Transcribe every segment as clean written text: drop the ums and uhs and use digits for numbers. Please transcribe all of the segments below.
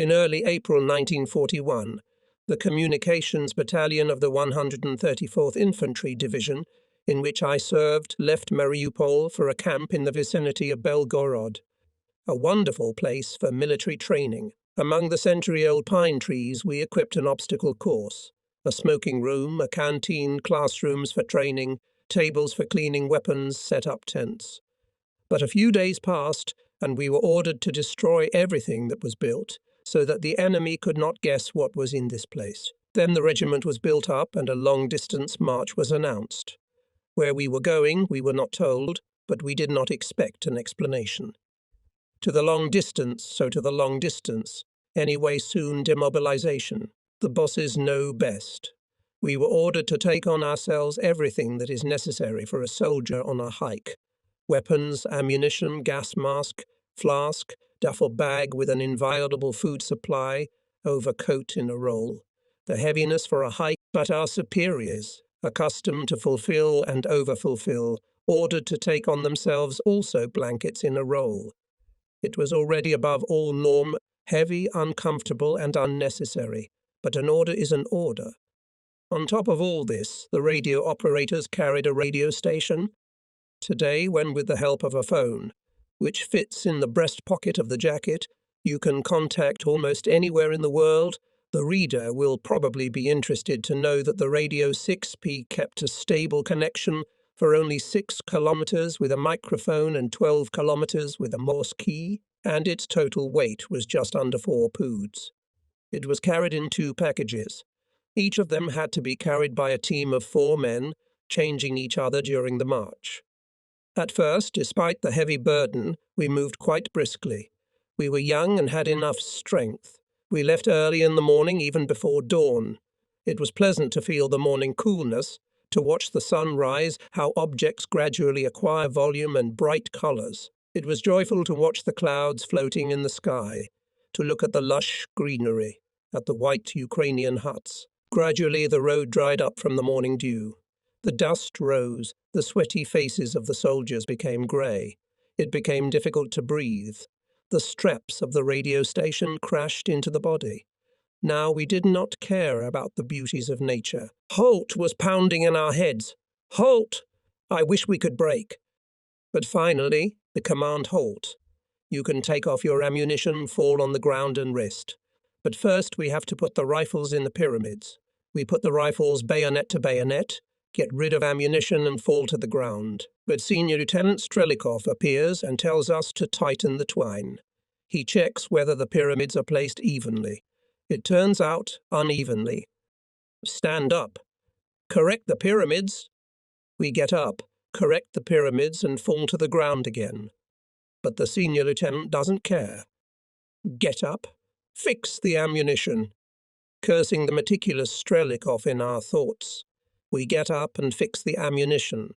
In early April 1941, the Communications Battalion of the 134th Infantry Division, in which I served, left Mariupol for a camp in the vicinity of Belgorod, a wonderful place for military training. Among the century-old pine trees, we equipped an obstacle course, a smoking room, a canteen, classrooms for training, tables for cleaning weapons, set up tents. But a few days passed, and we were ordered to destroy everything that was built, so that the enemy could not guess what was in this place. Then the regiment was built up, and a long-distance march was announced. Where we were going, we were not told, but we did not expect an explanation. To the long distance, so to the long distance. Anyway, soon demobilization. The bosses know best. We were ordered to take on ourselves everything that is necessary for a soldier on a hike. Weapons, ammunition, gas mask, flask, duffel bag with an inviolable food supply, overcoat in a roll. The heaviness for a hike, but our superiors, accustomed to fulfill and overfulfill, ordered to take on themselves also blankets in a roll. It was already above all norm, heavy, uncomfortable, and unnecessary, but an order is an order. On top of all this, the radio operators carried a radio station. Today, when with the help of a phone, which fits in the breast pocket of the jacket, you can contact almost anywhere in the world, the reader will probably be interested to know that the Radio 6P kept a stable connection for only 6 kilometers with a microphone and 12 kilometers with a Morse key, and its total weight was just under 4 poods. It was carried in 2 packages. Each of them had to be carried by a team of 4 men, changing each other during the march. At first, despite the heavy burden, we moved quite briskly. We were young and had enough strength. We left early in the morning, even before dawn. It was pleasant to feel the morning coolness, to watch the sun rise, how objects gradually acquire volume and bright colors. It was joyful to watch the clouds floating in the sky, to look at the lush greenery, at the white Ukrainian huts. Gradually the road dried up from the morning dew. The dust rose, the sweaty faces of the soldiers became grey. It became difficult to breathe. The straps of the radio station crashed into the body. Now we did not care about the beauties of nature. Halt was pounding in our heads. Halt! I wish we could break. But finally, the command halt. You can take off your ammunition, fall on the ground and rest. But first we have to put the rifles in the pyramids. We put the rifles bayonet to bayonet, get rid of ammunition and fall to the ground. But Senior Lieutenant Strelikov appears and tells us to tighten the twine. He checks whether the pyramids are placed evenly. It turns out unevenly. Stand up. Correct the pyramids. We get up, correct the pyramids and fall to the ground again. But the senior lieutenant doesn't care. Get up. Fix the ammunition. Cursing the meticulous Strelikov in our thoughts. We get up and fix the ammunition.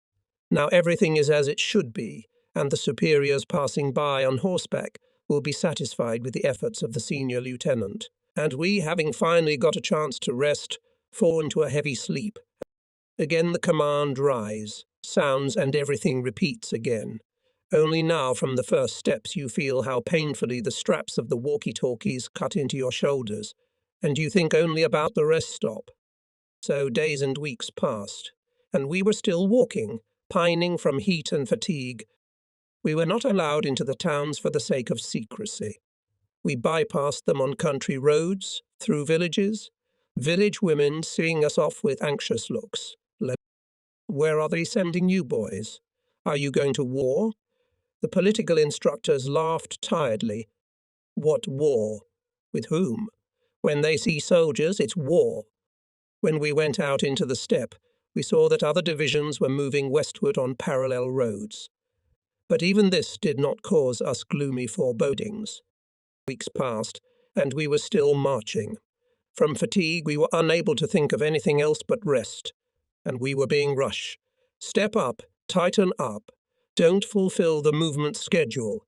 Now everything is as it should be, and the superiors passing by on horseback will be satisfied with the efforts of the senior lieutenant. And we, having finally got a chance to rest, fall into a heavy sleep. Again the command rise, sounds, and everything repeats again. Only now from the first steps you feel how painfully the straps of the walkie-talkies cut into your shoulders, and you think only about the rest stop. So days and weeks passed, and we were still walking, pining from heat and fatigue. We were not allowed into the towns for the sake of secrecy. We bypassed them on country roads, through villages, village women seeing us off with anxious looks. Where are they sending you boys? Are you going to war? The political instructors laughed tiredly. What war? With whom? When they see soldiers, it's war. When we went out into the steppe, we saw that other divisions were moving westward on parallel roads. But even this did not cause us gloomy forebodings. Weeks passed, and we were still marching. From fatigue, we were unable to think of anything else but rest, and we were being rushed. Step up, tighten up, don't fulfill the movement schedule.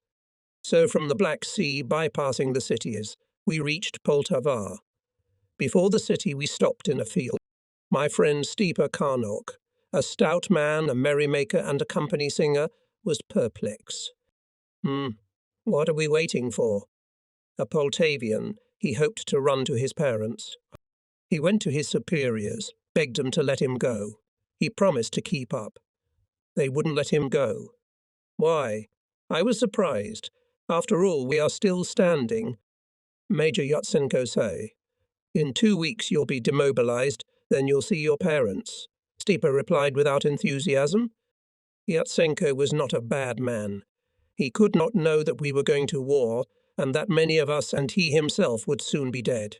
So from the Black Sea, bypassing the cities, we reached Poltava. Before the city, we stopped in a field. My friend Stepa Karnok, a stout man, a merrymaker, and a company singer, was perplexed. What are we waiting for? A Poltavian. He hoped to run to his parents. He went to his superiors, begged them to let him go. He promised to keep up. They wouldn't let him go. Why? I was surprised. After all, we are still standing. Major Yatsenko say, "In 2 weeks you'll be demobilized, then you'll see your parents." Stipa replied without enthusiasm. Yatsenko was not a bad man. He could not know that we were going to war, and that many of us and he himself would soon be dead.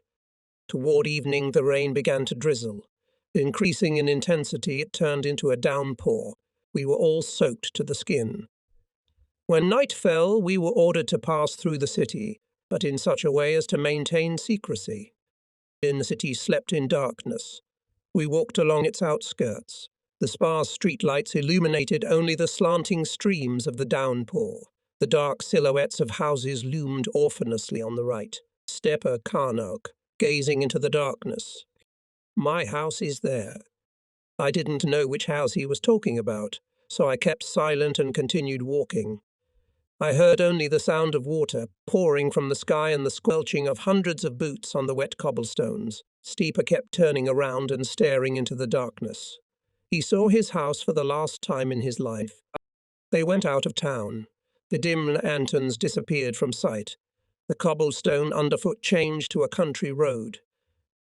Toward evening the rain began to drizzle. Increasing in intensity, it turned into a downpour. We were all soaked to the skin. When night fell, we were ordered to pass through the city, but in such a way as to maintain secrecy. The city slept in darkness. We walked along its outskirts. The sparse streetlights illuminated only the slanting streams of the downpour. The dark silhouettes of houses loomed orphanously on the right. Stepa Karnak, gazing into the darkness. "My house is there." I didn't know which house he was talking about, so I kept silent and continued walking. I heard only the sound of water pouring from the sky and the squelching of hundreds of boots on the wet cobblestones. Stipa kept turning around and staring into the darkness. He saw his house for the last time in his life. They went out of town. The dim lanterns disappeared from sight. The cobblestone underfoot changed to a country road.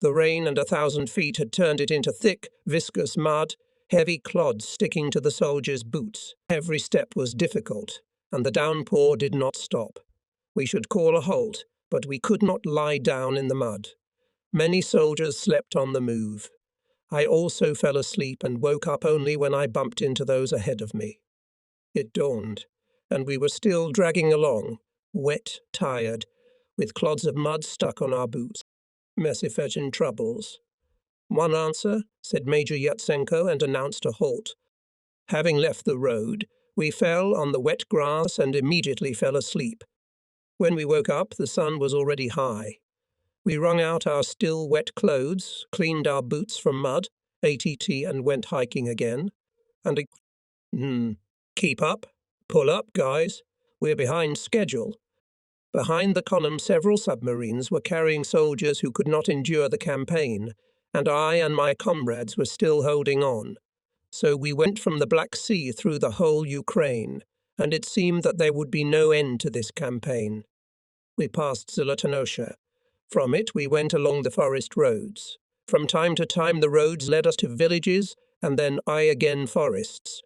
The rain and 1,000 feet had turned it into thick, viscous mud, heavy clods sticking to the soldiers' boots. Every step was difficult, and the downpour did not stop. We should call a halt, but we could not lie down in the mud. Many soldiers slept on the move. I also fell asleep and woke up only when I bumped into those ahead of me. It dawned, and we were still dragging along, wet, tired, with clods of mud stuck on our boots. Mesifejan troubles. "One answer," said Major Yatsenko, and announced a halt. Having left the road, we fell on the wet grass and immediately fell asleep. When we woke up, the sun was already high. We wrung out our still wet clothes, cleaned our boots from mud, ATT, and went hiking again. Keep up. Pull up, guys. We're behind schedule. Behind the column, several submarines were carrying soldiers who could not endure the campaign, and I and my comrades were still holding on. So we went from the Black Sea through the whole Ukraine, and it seemed that there would be no end to this campaign. We passed Zolotonosha. From it we went along the forest roads. From time to time the roads led us to villages, and then again forests.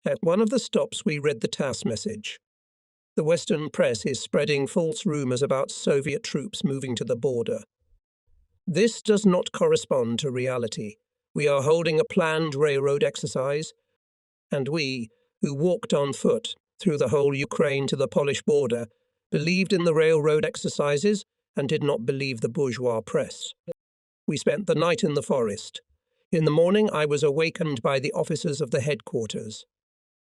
At one of the stops we read the TASS message. The Western press is spreading false rumors about Soviet troops moving to the border. This does not correspond to reality. We are holding a planned railroad exercise, and we, who walked on foot through the whole Ukraine to the Polish border, believed in the railroad exercises and did not believe the bourgeois press. We spent the night in the forest. In the morning I was awakened by the officers of the headquarters.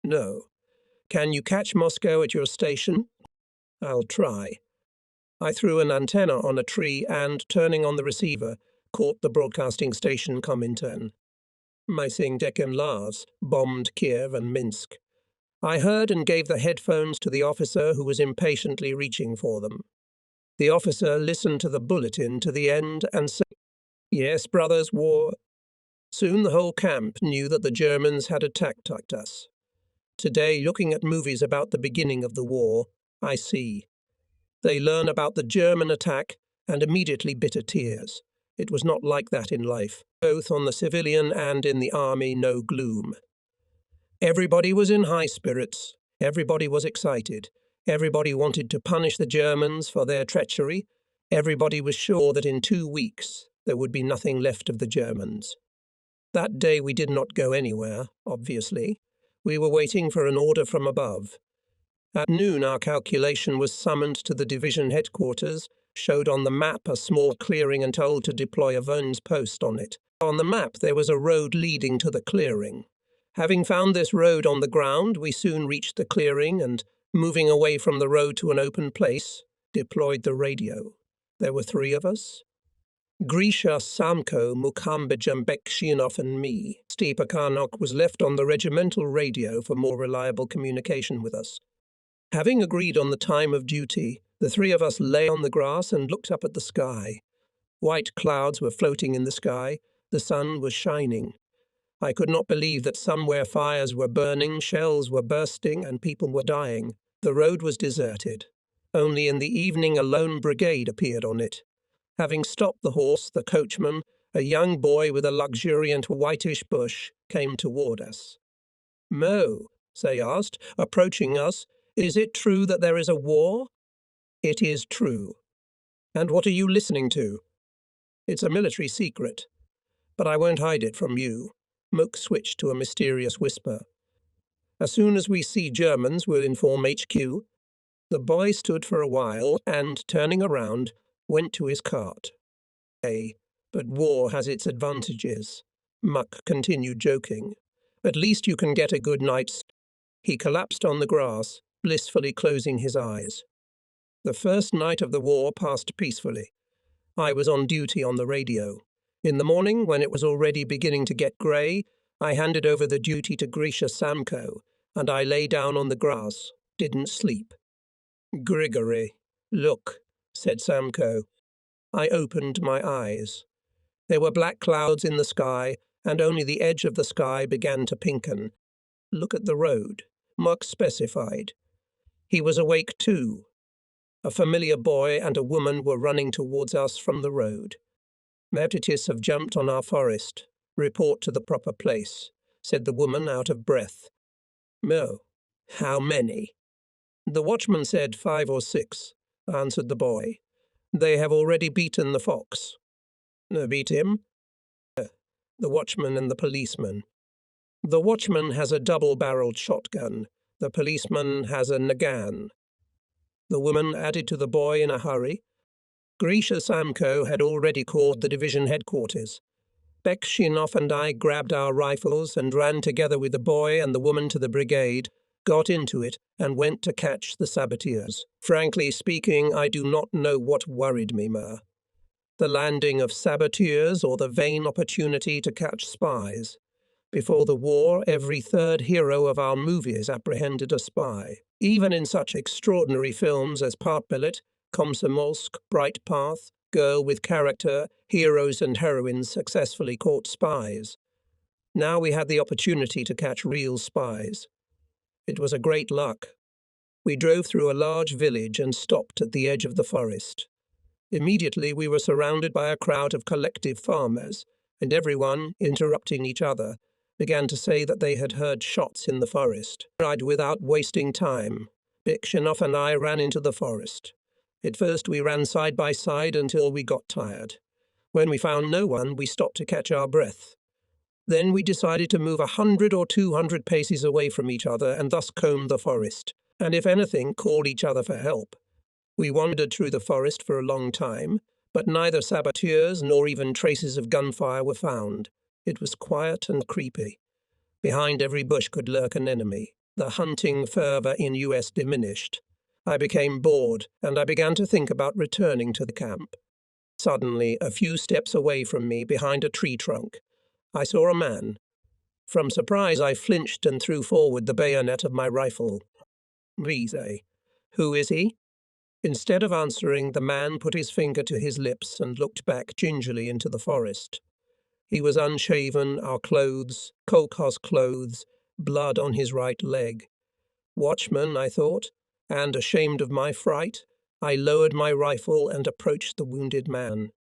"No. Can you catch Moscow at your station?" "I'll try." I threw an antenna on a tree and, turning on the receiver, caught the broadcasting station Comintern. Mysing Dekem Lars bombed Kiev and Minsk. I heard and gave the headphones to the officer who was impatiently reaching for them. The officer listened to the bulletin to the end and said, "Yes, brothers, war." Soon the whole camp knew that the Germans had attacked us. Today, looking at movies about the beginning of the war, I see. They learn about the German attack and immediately bitter tears. It was not like that in life. Both on the civilian and in the army, no gloom. Everybody was in high spirits. Everybody was excited. Everybody wanted to punish the Germans for their treachery. Everybody was sure that in 2 weeks there would be nothing left of the Germans. That day we did not go anywhere, obviously. We were waiting for an order from above. At noon our calculation was summoned to the division headquarters, showed on the map a small clearing and told to deploy a Vons post on it. On the map there was a road leading to the clearing. Having found this road on the ground, we soon reached the clearing and, moving away from the road to an open place, deployed the radio. There were 3 of us. Grisha, Samko, Mukhambejambek, Shinov and me. Stipa Karnak was left on the regimental radio for more reliable communication with us. Having agreed on the time of duty, The three of us lay on the grass and looked up at the sky. White clouds were floating in the sky. The sun was shining. I could not believe that somewhere fires were burning, shells were bursting, and people were dying. The road was deserted. Only in the evening a lone brigade appeared on it. Having stopped the horse, the coachman, a young boy with a luxuriant whitish bush, came toward us. "Mo," they asked, approaching us, "is it true that there is a war?" "It is true." "And what are you listening to?" "It's a military secret, but I won't hide it from you." Mook switched to a mysterious whisper. "As soon as we see Germans, we'll inform HQ." The boy stood for a while and, turning around, went to his cart. But war has its advantages," Muck continued, joking. "At least you can get a good night's." He collapsed on the grass, blissfully closing his eyes. The first night of the war passed peacefully. I was on duty on the radio. In the morning, when it was already beginning to get grey, I handed over the duty to Grisha Samko, and I lay down on the grass, didn't sleep. "Grigory, look," said Samko. I opened my eyes. There were black clouds in the sky, and only the edge of the sky began to pinken. "Look at the road," Muck specified. He was awake too. A familiar boy and a woman were running towards us from the road. "Meptitis have jumped on our forest. Report to the proper place," said the woman, out of breath. "No. How many?" "The watchman said 5 or 6, answered the boy. "They have already beaten the fox." "Beat him?" "The watchman and the policeman. The watchman has a double-barreled shotgun. The policeman has a nagant." The woman added to the boy in a hurry. Grisha Samko had already called the division headquarters. Bekshinoff and I grabbed our rifles and ran together with the boy and the woman to the brigade, got into it, and went to catch the saboteurs. Frankly speaking, I do not know what worried me more: the landing of saboteurs or the vain opportunity to catch spies. Before the war, every third hero of our movies apprehended a spy. Even in such extraordinary films as Partbillet, Komsomolsk, Bright Path, Girl with Character, heroes and heroines successfully caught spies. Now we had the opportunity to catch real spies. It was a great luck. We drove through a large village and stopped at the edge of the forest. Immediately we were surrounded by a crowd of collective farmers, and everyone, interrupting each other, began to say that they had heard shots in the forest. Without wasting time, Bekshinoff and I ran into the forest. At first we ran side by side until we got tired. When we found no one, we stopped to catch our breath. Then we decided to move 100 or 200 paces away from each other and thus comb the forest, and if anything, call each other for help. We wandered through the forest for a long time, but neither saboteurs nor even traces of gunfire were found. It was quiet and creepy. Behind every bush could lurk an enemy. The hunting fervor in US diminished. I became bored, and I began to think about returning to the camp. Suddenly, a few steps away from me, behind a tree trunk, I saw a man. From surprise, I flinched and threw forward the bayonet of my rifle. "Rize. Who is he?" Instead of answering, the man put his finger to his lips and looked back gingerly into the forest. He was unshaven, our clothes, kolkhoz clothes, blood on his right leg. Watchman, I thought, and, ashamed of my fright, I lowered my rifle and approached the wounded man.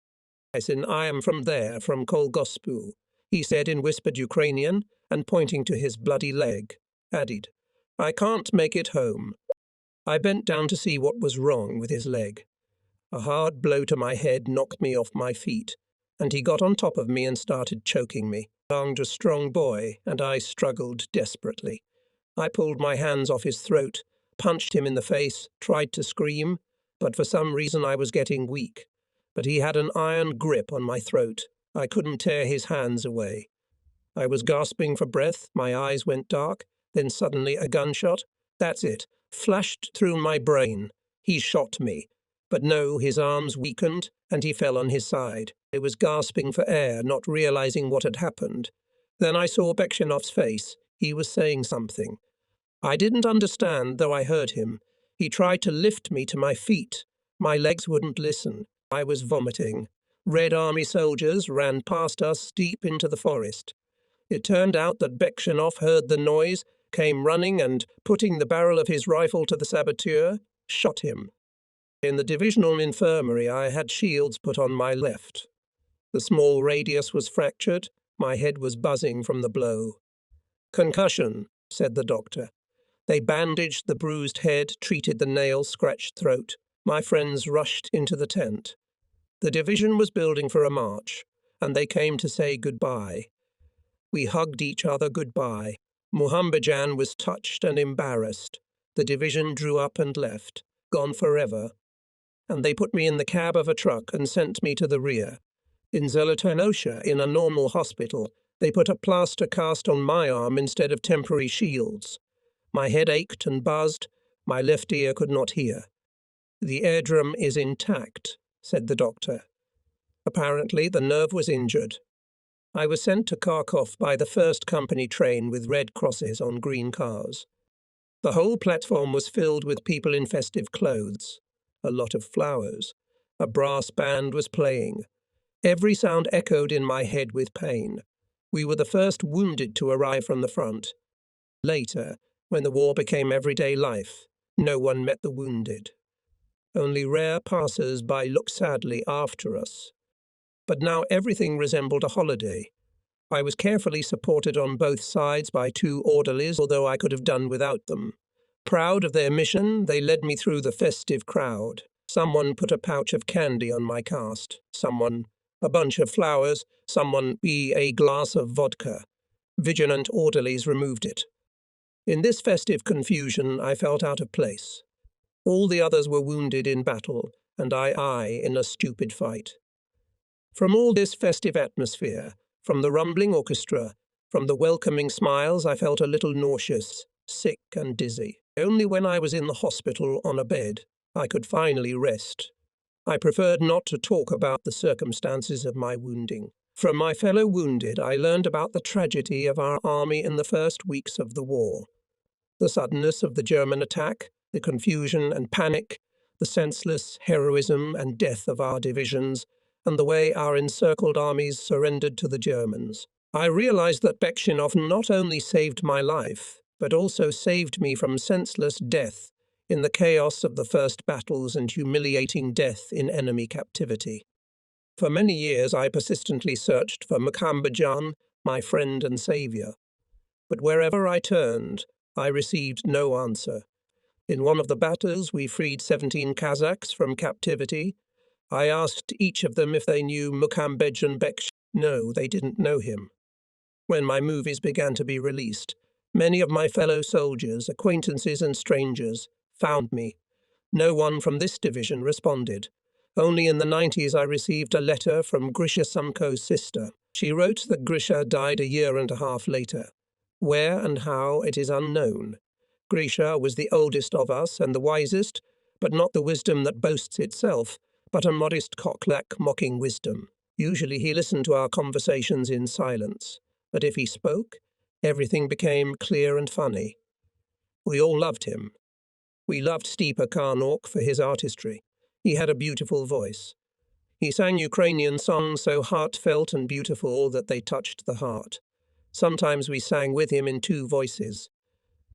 "I said, I am from there, from Kolgospu," he said in whispered Ukrainian, and pointing to his bloody leg, added, "I can't make it home." I bent down to see what was wrong with his leg. A hard blow to my head knocked me off my feet, and he got on top of me and started choking me. He was a strong boy, and I struggled desperately. I pulled my hands off his throat, punched him in the face, tried to scream, but for some reason I was getting weak. But he had an iron grip on my throat. I couldn't tear his hands away. I was gasping for breath, my eyes went dark, then suddenly a gunshot, that's it, flashed through my brain. He shot me. But no, his arms weakened, and he fell on his side. I was gasping for air, not realizing what had happened. Then I saw Bekshinoff's face. He was saying something. I didn't understand, though I heard him. He tried to lift me to my feet. My legs wouldn't listen. I was vomiting. Red Army soldiers ran past us deep into the forest. It turned out that Bekshinoff heard the noise, came running and, putting the barrel of his rifle to the saboteur, shot him. In the divisional infirmary I had shields put on my left. The small radius was fractured. My head was buzzing from the blow. "Concussion," said the doctor. They bandaged the bruised head, treated the nail-scratched throat. My friends rushed into the tent. The division was building for a march, and they came to say goodbye. We hugged each other goodbye. Muhammadjan was touched and embarrassed. The division drew up and left, gone forever. And they put me in the cab of a truck and sent me to the rear. In Zolotonosha, in a normal hospital, they put a plaster cast on my arm instead of temporary shields. My head ached and buzzed. My left ear could not hear. "The eardrum is intact," said the doctor. Apparently the nerve was injured. I was sent to Kharkov by the first company train with red crosses on green cars. The whole platform was filled with people in festive clothes. A lot of flowers. A brass band was playing. Every sound echoed in my head with pain. We were the first wounded to arrive from the front. Later, when the war became everyday life, no one met the wounded. Only rare passers-by looked sadly after us. But now everything resembled a holiday. I was carefully supported on both sides by two orderlies, although I could have done without them. Proud of their mission, they led me through the festive crowd. Someone put a pouch of candy on my cast. Someone, a bunch of flowers. Someone, a glass of vodka. Vigilant orderlies removed it. In this festive confusion, I felt out of place. All the others were wounded in battle, and I in a stupid fight. From all this festive atmosphere, from the rumbling orchestra, from the welcoming smiles, I felt a little nauseous, sick and dizzy. Only when I was in the hospital on a bed, I could finally rest. I preferred not to talk about the circumstances of my wounding. From my fellow wounded, I learned about the tragedy of our army in the first weeks of the war. The suddenness of the German attack, the confusion and panic, the senseless heroism and death of our divisions, and the way our encircled armies surrendered to the Germans. I realized that Bekshinoff not only saved my life, but also saved me from senseless death in the chaos of the first battles and humiliating death in enemy captivity. For many years I persistently searched for Muhammadjan, my friend and saviour. But wherever I turned, I received no answer. In one of the battles we freed 17 Kazakhs from captivity. I asked each of them if they knew Muhammadjan Beksh. No, they didn't know him. When my movies began to be released, many of my fellow soldiers, acquaintances and strangers, found me. No one from this division responded. Only in the 90s I received a letter from Grisha Sumko's sister. She wrote that Grisha died a year and a half later. Where and how, it is unknown. Grisha was the oldest of us and the wisest, but not the wisdom that boasts itself, but a modest cock-lack mocking wisdom. Usually he listened to our conversations in silence, but if he spoke, everything became clear and funny. We all loved him. We loved Stepa Karnauk for his artistry. He had a beautiful voice. He sang Ukrainian songs so heartfelt and beautiful that they touched the heart. Sometimes we sang with him in two voices.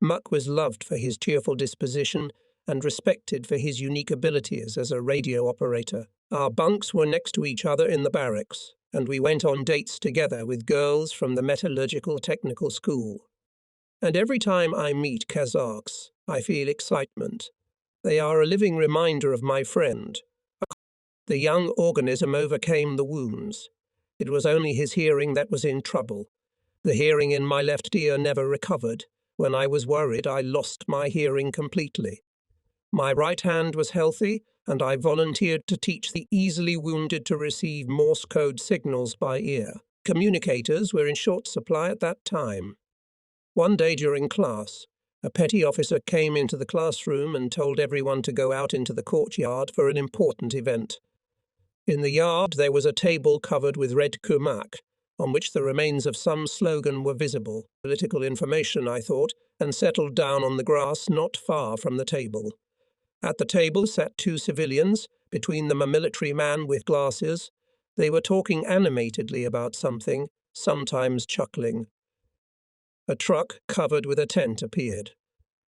Muk was loved for his cheerful disposition and respected for his unique abilities as a radio operator. Our bunks were next to each other in the barracks, and we went on dates together with girls from the Metallurgical Technical School. And every time I meet Kazakhs, I feel excitement. They are a living reminder of my friend. The young organism overcame the wounds. It was only his hearing that was in trouble. The hearing in my left ear never recovered. When I was worried, I lost my hearing completely. My right hand was healthy, and I volunteered to teach the easily wounded to receive Morse code signals by ear. Communicators were in short supply at that time. One day during class, a petty officer came into the classroom and told everyone to go out into the courtyard for an important event. In the yard there was a table covered with red kumak, on which the remains of some slogan were visible. Political information, I thought, and settled down on the grass not far from the table. At the table sat two civilians, between them a military man with glasses. They were talking animatedly about something, sometimes chuckling. A truck covered with a tent appeared.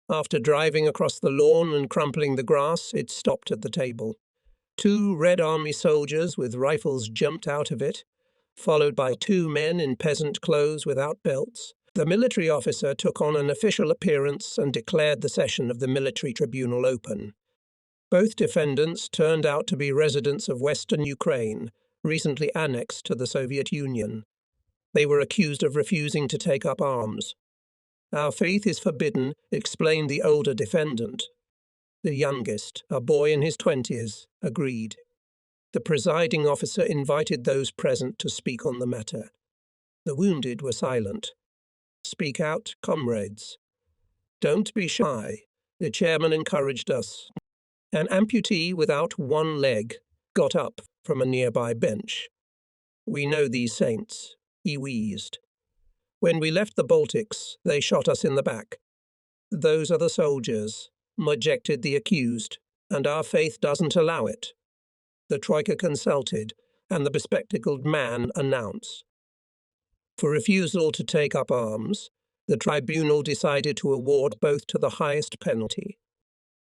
After driving across the lawn and crumpling the grass, it stopped at the table. Two Red Army soldiers with rifles jumped out of it, followed by two men in peasant clothes without belts. The military officer took on an official appearance and declared the session of the military tribunal open. Both defendants turned out to be residents of Western Ukraine, recently annexed to the Soviet Union. They were accused of refusing to take up arms. "Our faith is forbidden," explained the older defendant. The youngest, a boy in his 20s, agreed. The presiding officer invited those present to speak on the matter. The wounded were silent. "Speak out, comrades. Don't be shy," the chairman encouraged us. An amputee without one leg got up from a nearby bench. "We know these saints," he wheezed. "When we left the Baltics, they shot us in the back. Those are the soldiers," objected the accused, "and our faith doesn't allow it." The troika consulted, and the bespectacled man announced. For refusal to take up arms, the tribunal decided to award both to the highest penalty.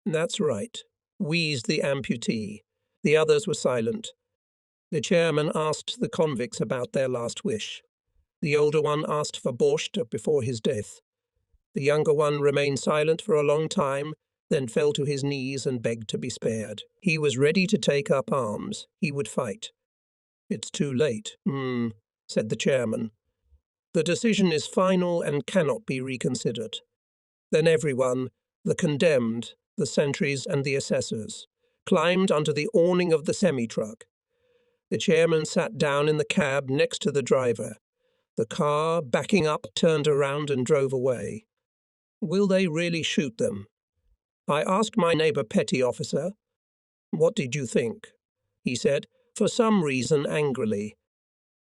"That's right," wheezed the amputee. The others were silent. The chairman asked the convicts about their last wish. The older one asked for borscht before his death. The younger one remained silent for a long time, then fell to his knees and begged to be spared. He was ready to take up arms. He would fight. "It's too late," said the chairman. "The decision is final and cannot be reconsidered." Then everyone, the condemned, the sentries and the assessors, climbed under the awning of the semi-truck. The chairman sat down in the cab next to the driver. The car, backing up, turned around and drove away. "Will they really shoot them?" I asked my neighbour petty officer. "What did you think?" He said, for some reason angrily.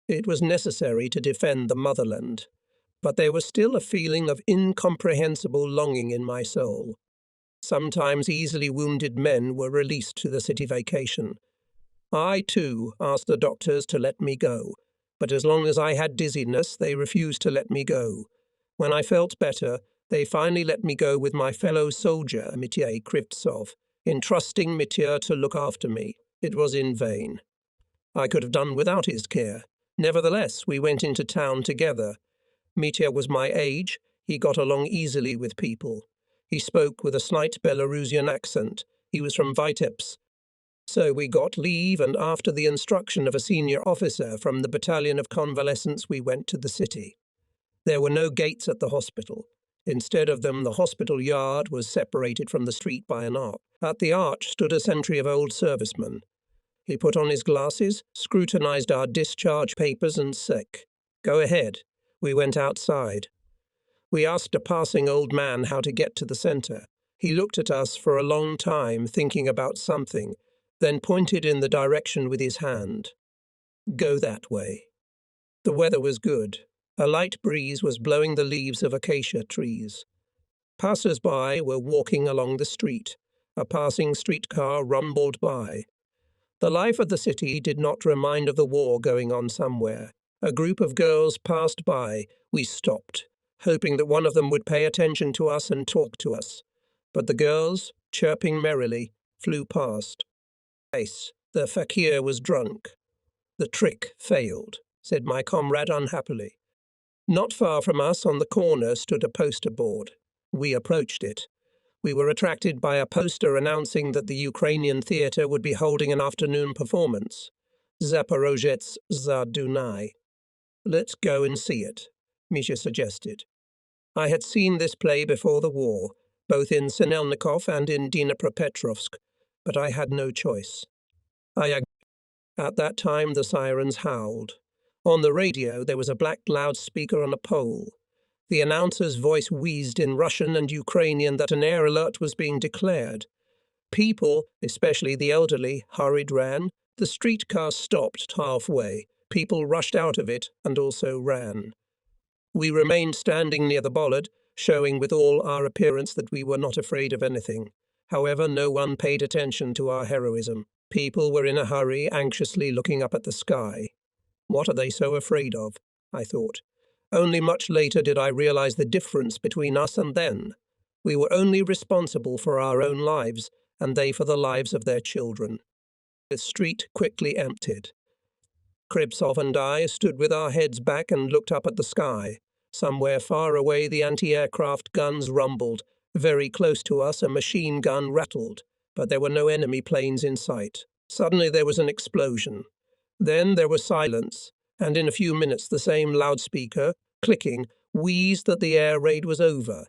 It was necessary to defend the motherland, but there was still a feeling of incomprehensible longing in my soul. Sometimes easily wounded men were released to the city vacation. I, too, asked the doctors to let me go, but as long as I had dizziness, they refused to let me go. When I felt better, they finally let me go with my fellow soldier, Mitya Krivtsov, entrusting Mitya to look after me. It was in vain. I could have done without his care. Nevertheless, we went into town together. Mitya was my age. He got along easily with people. He spoke with a slight Belarusian accent. He was from Vitebsk. So we got leave, and after the instruction of a senior officer from the battalion of convalescents, we went to the city. There were no gates at the hospital. Instead of them, the hospital yard was separated from the street by an arch. At the arch stood a sentry of old servicemen. He put on his glasses, scrutinized our discharge papers and said, "Go ahead." We went outside. We asked a passing old man how to get to the center. He looked at us for a long time, thinking about something, then pointed in the direction with his hand. "Go that way." The weather was good. A light breeze was blowing the leaves of acacia trees. Passers-by were walking along the street. A passing streetcar rumbled by. The life of the city did not remind of the war going on somewhere. A group of girls passed by. We stopped, hoping that one of them would pay attention to us and talk to us. But the girls, chirping merrily, flew past. The fakir was drunk. "The trick failed," said my comrade unhappily. Not far from us on the corner stood a poster board. We approached it. We were attracted by a poster announcing that the Ukrainian theatre would be holding an afternoon performance. Zaporozhets za Dunai. "Let's go and see it," Misha suggested. I had seen this play before the war, both in Sinelnikov and in Dnipropetrovsk, but I had no choice. At that time the sirens howled. On the radio there was a black loudspeaker on a pole. The announcer's voice wheezed in Russian and Ukrainian that an air alert was being declared. People, especially the elderly, hurried ran. The streetcar stopped halfway. People rushed out of it and also ran. We remained standing near the bollard, showing with all our appearance that we were not afraid of anything. However, no one paid attention to our heroism. People were in a hurry, anxiously looking up at the sky. What are they so afraid of? I thought. Only much later did I realize the difference between us and them. We were only responsible for our own lives, and they for the lives of their children. The street quickly emptied. Krivtsov and I stood with our heads back and looked up at the sky. Somewhere far away the anti-aircraft guns rumbled. Very close to us a machine gun rattled, but there were no enemy planes in sight. Suddenly there was an explosion. Then there was silence, and in a few minutes the same loudspeaker, clicking, wheezed that the air raid was over.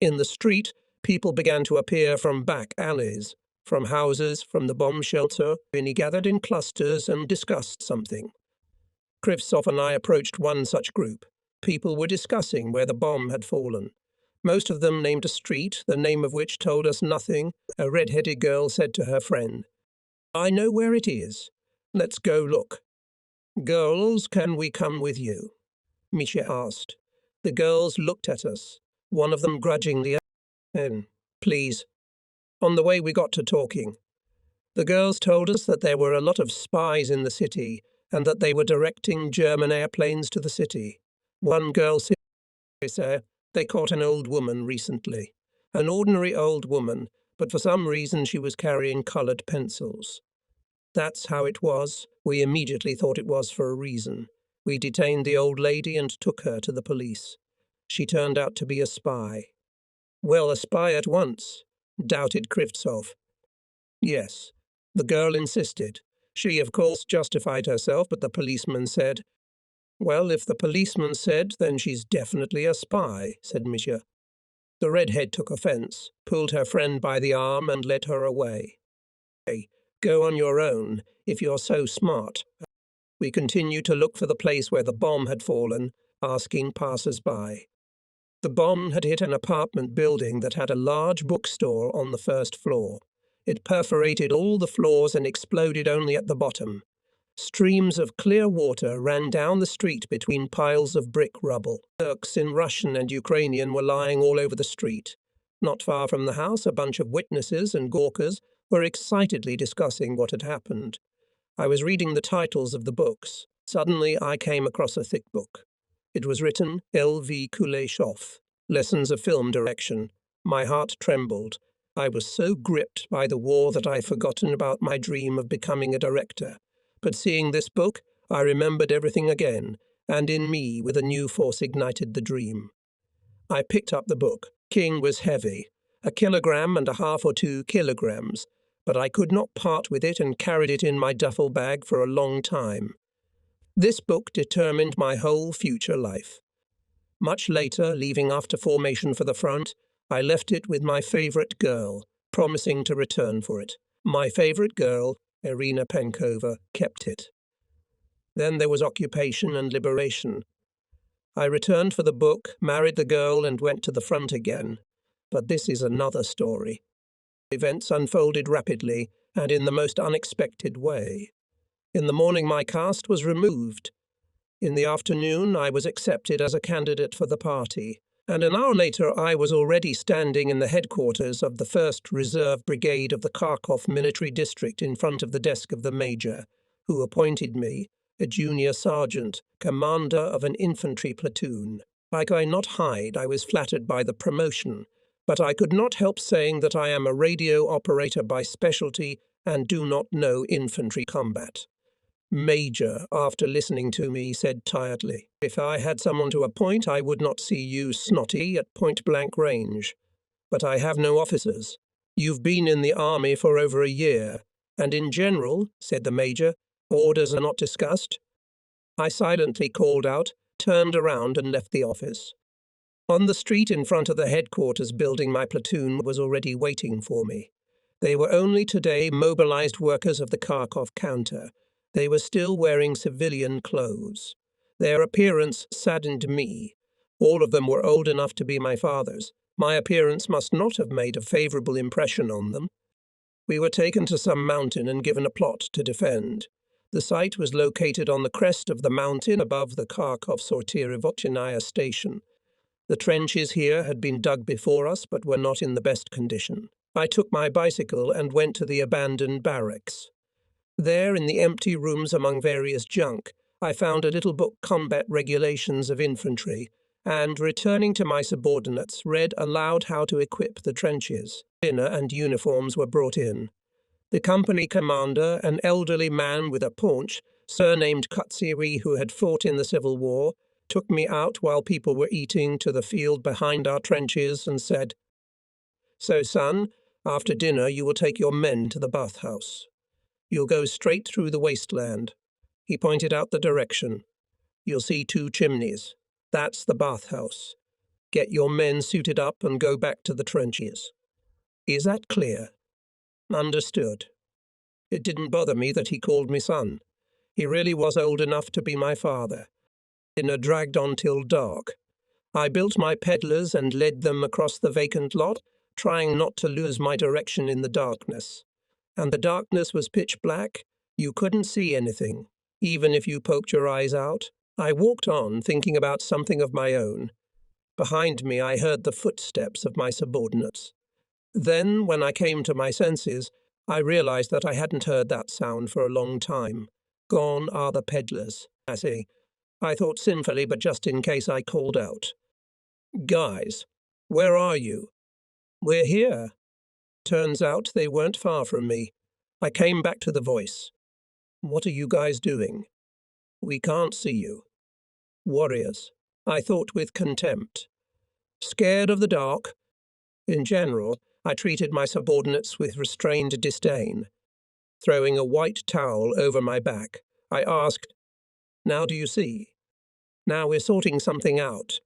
In the street, people began to appear from back alleys, from houses, from the bomb shelter, and he gathered in clusters and discussed something. Krivtsov and I approached one such group. People were discussing where the bomb had fallen. Most of them named a street, the name of which told us nothing. A red-headed girl said to her friend, "I know where it is. Let's go look." "Girls, can we come with you?" Misha asked. The girls looked at us, one of them grudgingly. "Please." On the way we got to talking. The girls told us that there were a lot of spies in the city and that they were directing German airplanes to the city. One girl said, "They caught an old woman recently. An ordinary old woman, but for some reason she was carrying coloured pencils." That's how it was. We immediately thought it was for a reason. We detained the old lady and took her to the police. She turned out to be a spy. "Well, a spy at once," doubted Krivtsov. "Yes." The girl insisted. She, of course, justified herself, but the policeman said, "Well, if the policeman said, then she's definitely a spy," said Misha. The redhead took offence, pulled her friend by the arm and led her away. "Hey, go on your own, if you're so smart." We continued to look for the place where the bomb had fallen, asking passers-by. The bomb had hit an apartment building that had a large bookstore on the first floor. It perforated all the floors and exploded only at the bottom. Streams of clear water ran down the street between piles of brick rubble. Turks in Russian and Ukrainian were lying all over the street. Not far from the house, a bunch of witnesses and gawkers were excitedly discussing what had happened. I was reading the titles of the books. Suddenly I came across a thick book. It was written L.V. Kuleshov, Lessons of Film Direction. My heart trembled. I was so gripped by the war that I had forgotten about my dream of becoming a director. But seeing this book, I remembered everything again, and in me with a new force ignited the dream. I picked up the book. King was heavy, 1.5 kilograms or 2 kilograms, but I could not part with it and carried it in my duffel bag for a long time. This book determined my whole future life. Much later, leaving after formation for the front, I left it with my favourite girl, promising to return for it. My favourite girl, Irina Penkova, kept it. Then there was occupation and liberation. I returned for the book, married the girl, and went to the front again. But this is another story. Events unfolded rapidly and in the most unexpected way. In the morning my caste was removed. In the afternoon I was accepted as a candidate for the party, and an hour later I was already standing in the headquarters of the 1st Reserve Brigade of the Kharkov Military District in front of the desk of the major, who appointed me, a junior sergeant, commander of an infantry platoon. I could not hide I was flattered by the promotion, but I could not help saying that I am a radio operator by specialty and do not know infantry combat. Major, after listening to me, said tiredly, "If I had someone to appoint, I would not see you snotty at point-blank range. But I have no officers. You've been in the army for over a year, and in general," said the major, "orders are not discussed." I silently called out, turned around and left the office. On the street in front of the headquarters building my platoon was already waiting for me. They were only today mobilized workers of the Kharkov counter. They were still wearing civilian clothes. Their appearance saddened me. All of them were old enough to be my fathers. My appearance must not have made a favourable impression on them. We were taken to some mountain and given a plot to defend. The site was located on the crest of the mountain above the Kharkov-Sortyrivotchinaya station. The trenches here had been dug before us, but were not in the best condition. I took my bicycle and went to the abandoned barracks. There, in the empty rooms among various junk, I found a little book, Combat Regulations of Infantry, and, returning to my subordinates, read aloud how to equip the trenches. Dinner and uniforms were brought in. The company commander, an elderly man with a paunch, surnamed Katsiri, who had fought in the Civil War, took me out while people were eating to the field behind our trenches and said, "So, son, after dinner you will take your men to the bathhouse. You'll go straight through the wasteland." He pointed out the direction. "You'll see 2 chimneys. That's the bathhouse. Get your men suited up and go back to the trenches. Is that clear?" "Understood." It didn't bother me that he called me son. He really was old enough to be my father. Dinner dragged on till dark. I built my peddlers and led them across the vacant lot, trying not to lose my direction in the darkness. And the darkness was pitch black. You couldn't see anything, even if you poked your eyes out. I walked on, thinking about something of my own. Behind me I heard the footsteps of my subordinates. Then, when I came to my senses, I realized that I hadn't heard that sound for a long time. Gone are the peddlers, I see. I thought sinfully, but just in case I called out. "Guys, where are you?" "We're here." Turns out they weren't far from me. I came back to the voice. "What are you guys doing?" "We can't see you." "Warriors," I thought with contempt. Scared of the dark? In general, I treated my subordinates with restrained disdain. Throwing a white towel over my back, I asked, "Now do you see? Now we're sorting something out."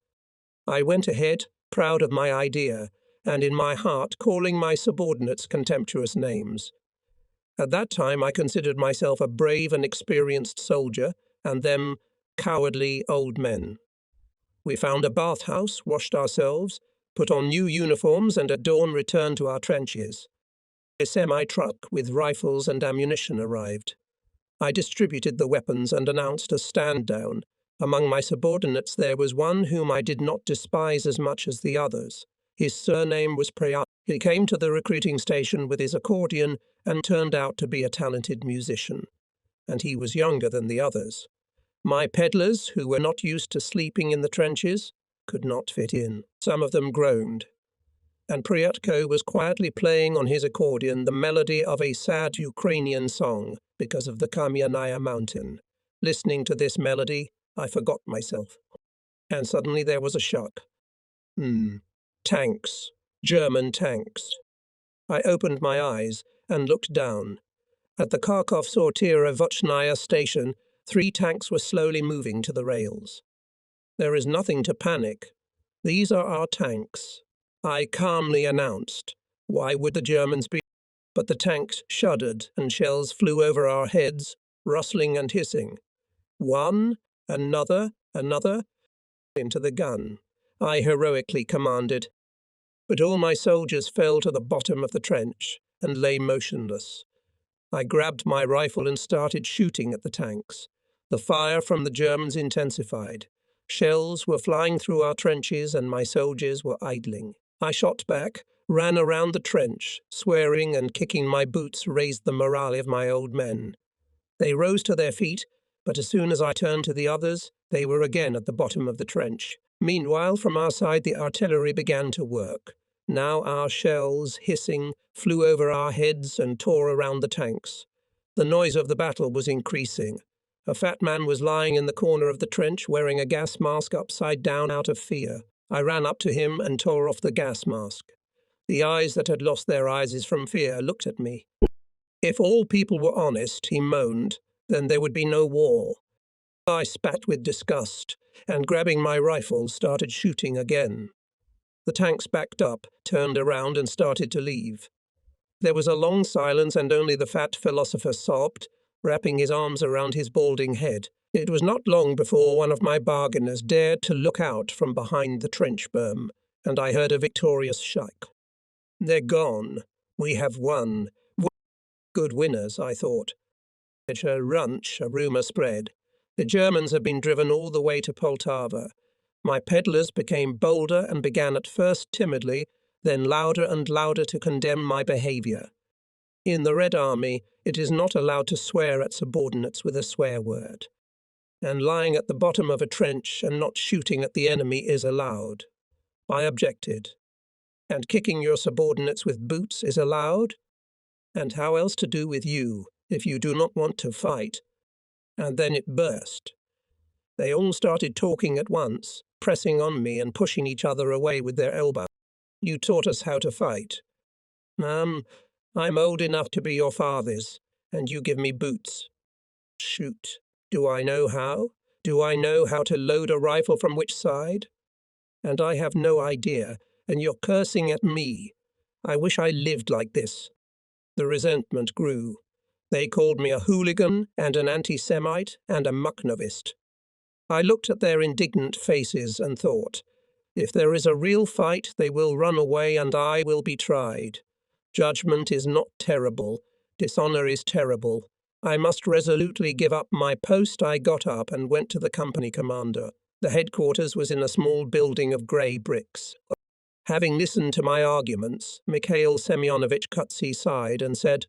I went ahead, proud of my idea, and in my heart calling my subordinates contemptuous names. At that time I considered myself a brave and experienced soldier, and them cowardly old men. We found a bathhouse, washed ourselves, put on new uniforms, and at dawn returned to our trenches. A semi-truck with rifles and ammunition arrived. I distributed the weapons and announced a stand-down. Among my subordinates there was one whom I did not despise as much as the others. His surname was Priya. He came to the recruiting station with his accordion and turned out to be a talented musician. And he was younger than the others. My peddlers, who were not used to sleeping in the trenches, could not fit in. Some of them groaned. And Priatko was quietly playing on his accordion the melody of a sad Ukrainian song because of the Kamyanaya mountain. Listening to this melody, I forgot myself. And suddenly there was a shock. Tanks. German tanks. I opened my eyes and looked down. At the Kharkov-Sortira-Vochnaya station, 3 tanks were slowly moving to the rails. "There is nothing to panic. These are our tanks," I calmly announced. Why would the Germans be? But the tanks shuddered and shells flew over our heads, rustling and hissing. One, another, into the gun, I heroically commanded. But all my soldiers fell to the bottom of the trench and lay motionless. I grabbed my rifle and started shooting at the tanks. The fire from the Germans intensified. Shells were flying through our trenches and my soldiers were idling. I shot back, ran around the trench, swearing and kicking my boots raised the morale of my old men. They rose to their feet, but as soon as I turned to the others, they were again at the bottom of the trench. Meanwhile, from our side the artillery began to work. Now our shells, hissing, flew over our heads and tore around the tanks. The noise of the battle was increasing. A fat man was lying in the corner of the trench wearing a gas mask upside down out of fear. I ran up to him and tore off the gas mask. The eyes that had lost their eyes from fear looked at me. "If all people were honest," he moaned, "then there would be no war." I spat with disgust and, grabbing my rifle, started shooting again. The tanks backed up, turned around and started to leave. There was a long silence and only the fat philosopher sobbed, wrapping his arms around his balding head. It was not long before one of my bargainers dared to look out from behind the trench berm, and I heard a victorious shout. "They're gone. We have won. Good winners," I thought. At a runch, a rumour spread. The Germans had been driven all the way to Poltava. My peddlers became bolder and began at first timidly, then louder and louder to condemn my behaviour. In the Red Army, it is not allowed to swear at subordinates with a swear word. And lying at the bottom of a trench and not shooting at the enemy is allowed. I objected. And kicking your subordinates with boots is allowed? And how else to do with you, if you do not want to fight? And then it burst. They all started talking at once, pressing on me and pushing each other away with their elbows. You taught us how to fight. I'm old enough to be your fathers, and you give me boots. Shoot. Do I know how? Do I know how to load a rifle from which side? And I have no idea, and you're cursing at me. I wish I lived like this. The resentment grew. They called me a hooligan and an anti-Semite and a mucknovist. I looked at their indignant faces and thought, if there is a real fight, they will run away and I will be tried. Judgment is not terrible. Dishonour is terrible. I must resolutely give up my post. I got up and went to the company commander. The headquarters was in a small building of grey bricks. Having listened to my arguments, Mikhail Semyonovich cut aside and said,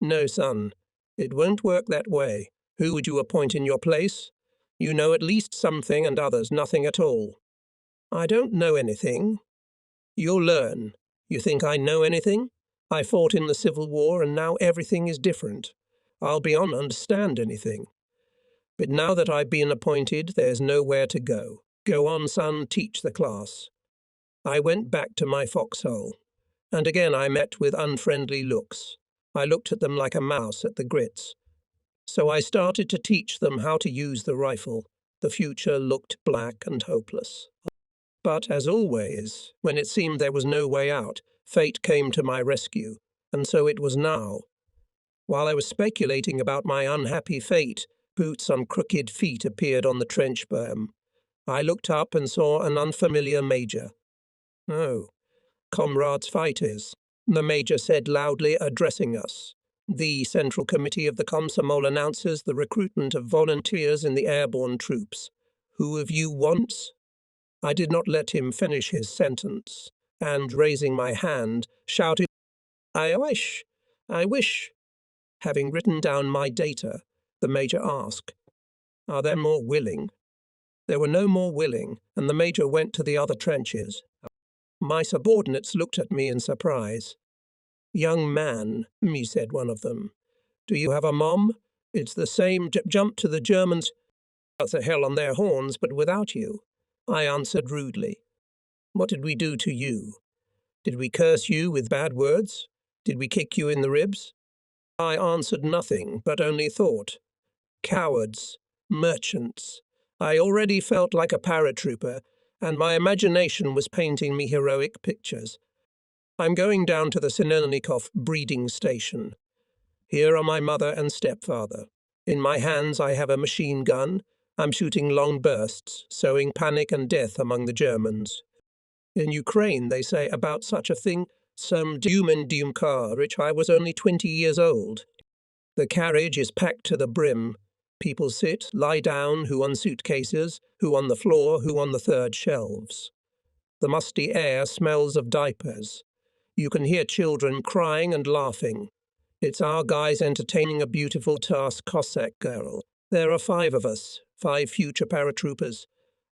"No, son, it won't work that way. Who would you appoint in your place? You know at least something and others nothing at all." "I don't know anything." "You'll learn. You think I know anything? I fought in the Civil War and now everything is different. I'll be on understand anything. But now that I've been appointed, there's nowhere to go. Go on, son, teach the class." I went back to my foxhole, and again I met with unfriendly looks. I looked at them like a mouse at the grits. So I started to teach them how to use the rifle. The future looked black and hopeless. But, as always, when it seemed there was no way out, fate came to my rescue, and so it was now. While I was speculating about my unhappy fate, boots on crooked feet appeared on the trench berm. I looked up and saw an unfamiliar major. "Oh, comrades fighters," the major said loudly, addressing us. "The Central Committee of the Komsomol announces the recruitment of volunteers in the airborne troops. Who of you wants?" I did not let him finish his sentence, and, raising my hand, shouted, I wish. Having written down my data, the major asked, "Are there more willing?" There were no more willing, and the major went to the other trenches. My subordinates looked at me in surprise. "Young man," said one of them, "do you have a mom? It's the same jump to the Germans the hell on their horns, but without you." I answered rudely. "What did we do to you? Did we curse you with bad words? Did we kick you in the ribs?" I answered nothing, but only thought. Cowards, merchants. I already felt like a paratrooper, and my imagination was painting me heroic pictures. I'm going down to the Sinelnikov breeding station. Here are my mother and stepfather. In my hands I have a machine gun. I'm shooting long bursts, sowing panic and death among the Germans. In Ukraine, they say about such a thing, some doom and doom car, which I was only 20 years old. The carriage is packed to the brim. People sit, lie down, who on suitcases, who on the floor, who on the third shelves. The musty air smells of diapers. You can hear children crying and laughing. It's our guys entertaining a beautiful Task Cossack girl. There are 5 of us, 5 future paratroopers.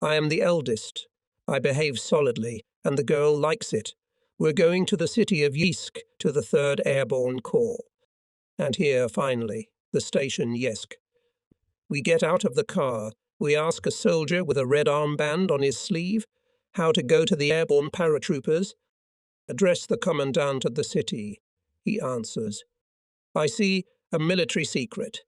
I am the eldest. I behave solidly, and the girl likes it. We're going to the city of Yeisk, to the 3rd Airborne Corps. And here, finally, the station Yeisk. We get out of the car. We ask a soldier with a red armband on his sleeve how to go to the airborne paratroopers. Address the commandant of the city. He answers, "I see a military secret."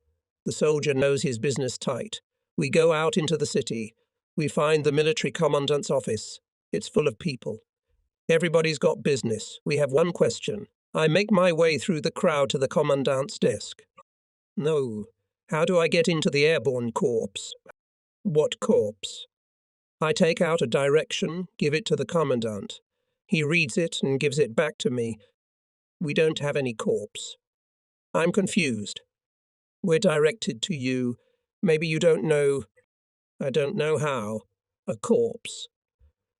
The soldier knows his business tight. We go out into the city. We find the military commandant's office. It's full of people. Everybody's got business. We have one question. I make my way through the crowd to the commandant's desk. "No. How do I get into the airborne corps?" "What corps?" I take out a direction, give it to the commandant. He reads it and gives it back to me. "We don't have any corps." I'm confused. "We're directed to you. Maybe you don't know." "I don't know how." "A corpse."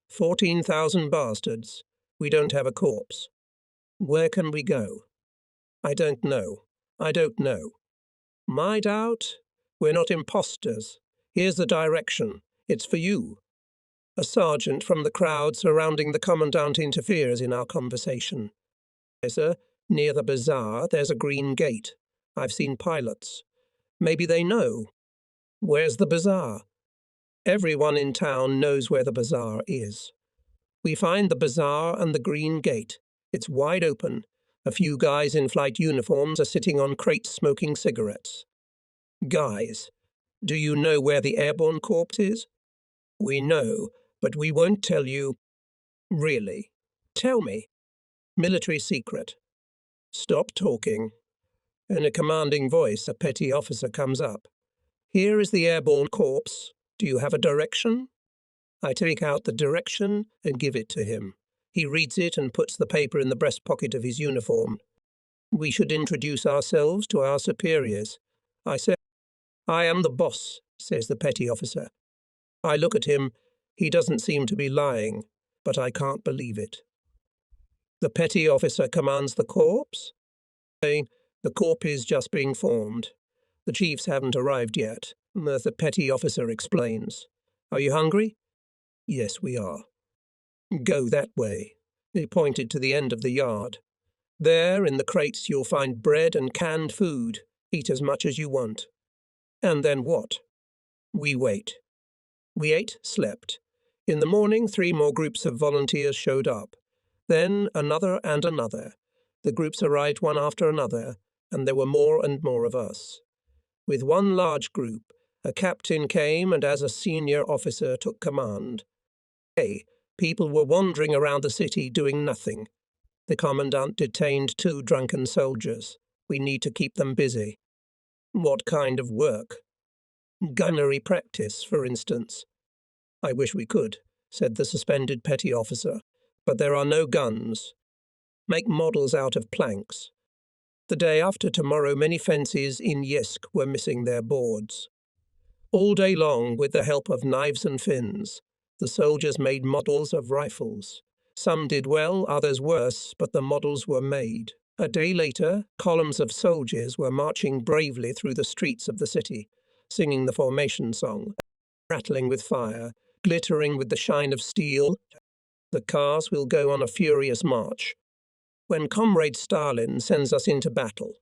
14,000 bastards. We don't have a corpse. Where can we go? I don't know. I don't know. My doubt? We're not imposters. Here's the direction. It's for you. A sergeant from the crowd surrounding the commandant interferes in our conversation. Sir, near the bazaar, there's a green gate. I've seen pilots. Maybe they know. Where's the bazaar? Everyone in town knows where the bazaar is. We find the bazaar and the green gate. It's wide open. A few guys in flight uniforms are sitting on crates smoking cigarettes. Guys, do you know where the airborne corpse is? We know, but we won't tell you. Really? Tell me. Military secret. Stop talking. In a commanding voice, a petty officer comes up. Here is the airborne corpse. Do you have a direction? I take out the direction and give it to him. He reads it and puts the paper in the breast pocket of his uniform. We should introduce ourselves to our superiors. I say, I am the boss, says the petty officer. I look at him. He doesn't seem to be lying, but I can't believe it. The petty officer commands the corpse? Saying, the corps is just being formed. The chiefs haven't arrived yet, the petty officer explains. Are you hungry? Yes, we are. Go that way. He pointed to the end of the yard. There, in the crates, you'll find bread and canned food. Eat as much as you want. And then what? We wait. We ate, slept. In the morning, 3 more groups of volunteers showed up. Then another and another. The groups arrived one after another, and there were more and more of us. With one large group, a captain came and as a senior officer took command. People were wandering around the city doing nothing. The commandant detained 2 drunken soldiers. We need to keep them busy. What kind of work? Gunnery practice, for instance. I wish we could, said the suspended petty officer, but there are no guns. Make models out of planks. The day after tomorrow, many fences in Yisk were missing their boards. All day long, with the help of knives and fins, the soldiers made models of rifles. Some did well, others worse, but the models were made. A day later, columns of soldiers were marching bravely through the streets of the city, singing the formation song, rattling with fire, glittering with the shine of steel. The cars will go on a furious march. When Comrade Stalin sends us into battle,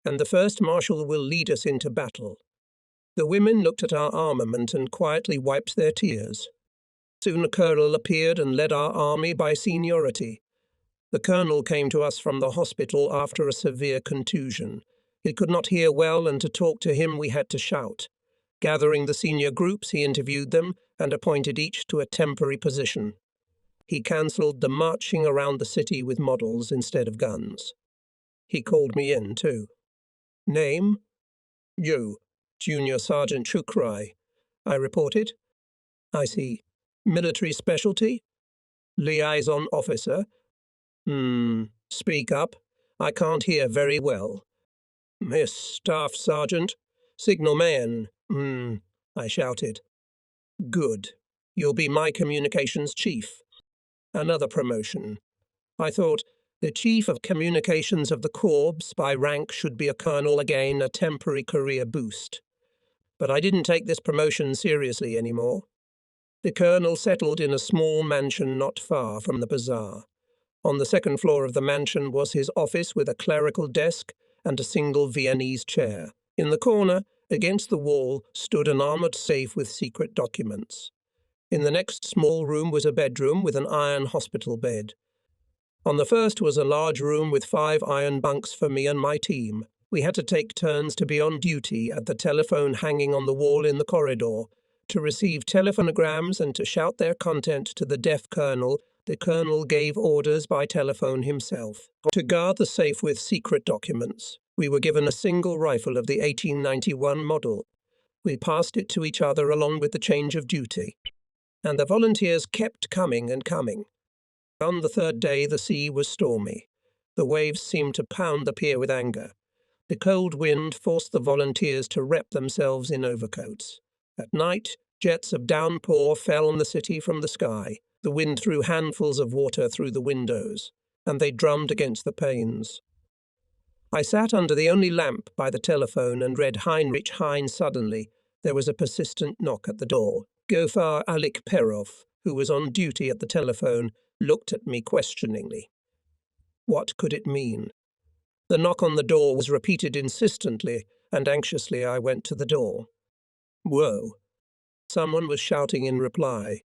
and the first marshal will lead us into battle. The women looked at our armament and quietly wiped their tears. Soon a colonel appeared and led our army by seniority. The colonel came to us from the hospital after a severe contusion. He could not hear well, and to talk to him we had to shout. Gathering the senior groups, he interviewed them and appointed each to a temporary position. He cancelled the marching around the city with models instead of guns. He called me in, too. Name? You, Junior Sergeant Shukrai. I reported. I see. Military specialty? Liaison officer. Speak up. I can't hear very well. Miss Staff Sergeant. Signalman. I shouted. Good. You'll be my communications chief. Another promotion. I thought, the chief of communications of the corps by rank should be a colonel again, a temporary career boost. But I didn't take this promotion seriously anymore. The colonel settled in a small mansion not far from the bazaar. On the 2nd floor of the mansion was his office with a clerical desk and a single Viennese chair. In the corner, against the wall, stood an armoured safe with secret documents. In the next small room was a bedroom with an iron hospital bed. On the first was a large room with 5 iron bunks for me and my team. We had to take turns to be on duty at the telephone hanging on the wall in the corridor, to receive telephonograms and to shout their content to the deaf colonel. The colonel gave orders by telephone himself. To guard the safe with secret documents, we were given a single rifle of the 1891 model. We passed it to each other along with the change of duty. And the volunteers kept coming and coming. On the 3rd day, the sea was stormy. The waves seemed to pound the pier with anger. The cold wind forced the volunteers to wrap themselves in overcoats. At night, jets of downpour fell on the city from the sky. The wind threw handfuls of water through the windows, and they drummed against the panes. I sat under the only lamp by the telephone and read Heinrich Heine. Suddenly, there was a persistent knock at the door. Gofar Alik Perov, who was on duty at the telephone, looked at me questioningly. What could it mean? The knock on the door was repeated insistently, and anxiously I went to the door. Whoa! Someone was shouting in reply,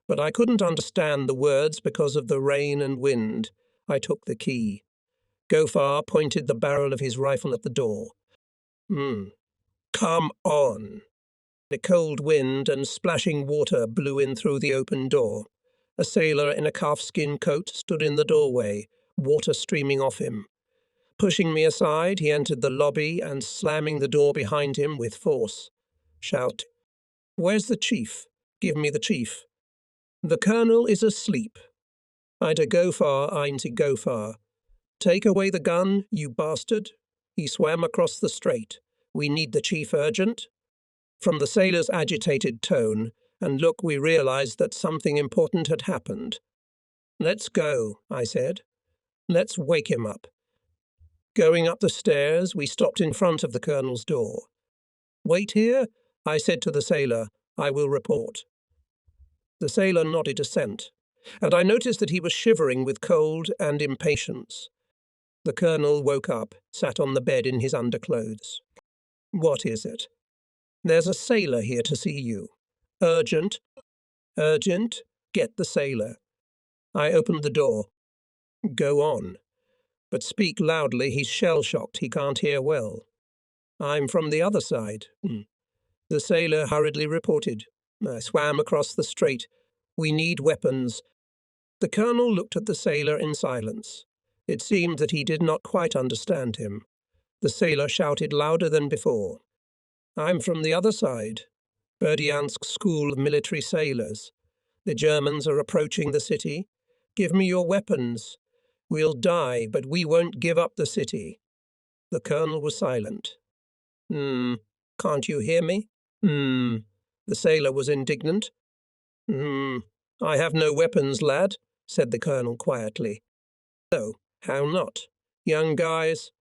but I couldn't understand the words because of the rain and wind. I took the key. Gofar pointed the barrel of his rifle at the door. Come on! A cold wind and splashing water blew in through the open door. A sailor in a calfskin coat stood in the doorway, water streaming off him. Pushing me aside, he entered the lobby and slamming the door behind him with force. Shout, "Where's the chief? Give me the chief." "The colonel is asleep." "Ida Gofar, Einzig Gofar. Take away the gun, you bastard." He swam across the strait. "We need the chief urgent." From the sailor's agitated tone and look, we realized that something important had happened. "Let's go," I said. "Let's wake him up." Going up the stairs, we stopped in front of the colonel's door. "Wait here," I said to the sailor. "I will report." The sailor nodded assent, and I noticed that he was shivering with cold and impatience. The colonel woke up, sat on the bed in his underclothes. "What is it?" "There's a sailor here to see you." "Urgent." "Urgent? Get the sailor." I opened the door. "Go on. But speak loudly, he's shell-shocked, he can't hear well." "I'm from the other side." The sailor hurriedly reported. "I swam across the strait. We need weapons." The colonel looked at the sailor in silence. It seemed that he did not quite understand him. The sailor shouted louder than before. "I'm from the other side. Berdiansk School of Military Sailors. The Germans are approaching the city. Give me your weapons. We'll die, but we won't give up the city." The colonel was silent. "Can't you hear me?" The sailor was indignant. "I have no weapons, lad," said the colonel quietly. "So, how not? Young guys,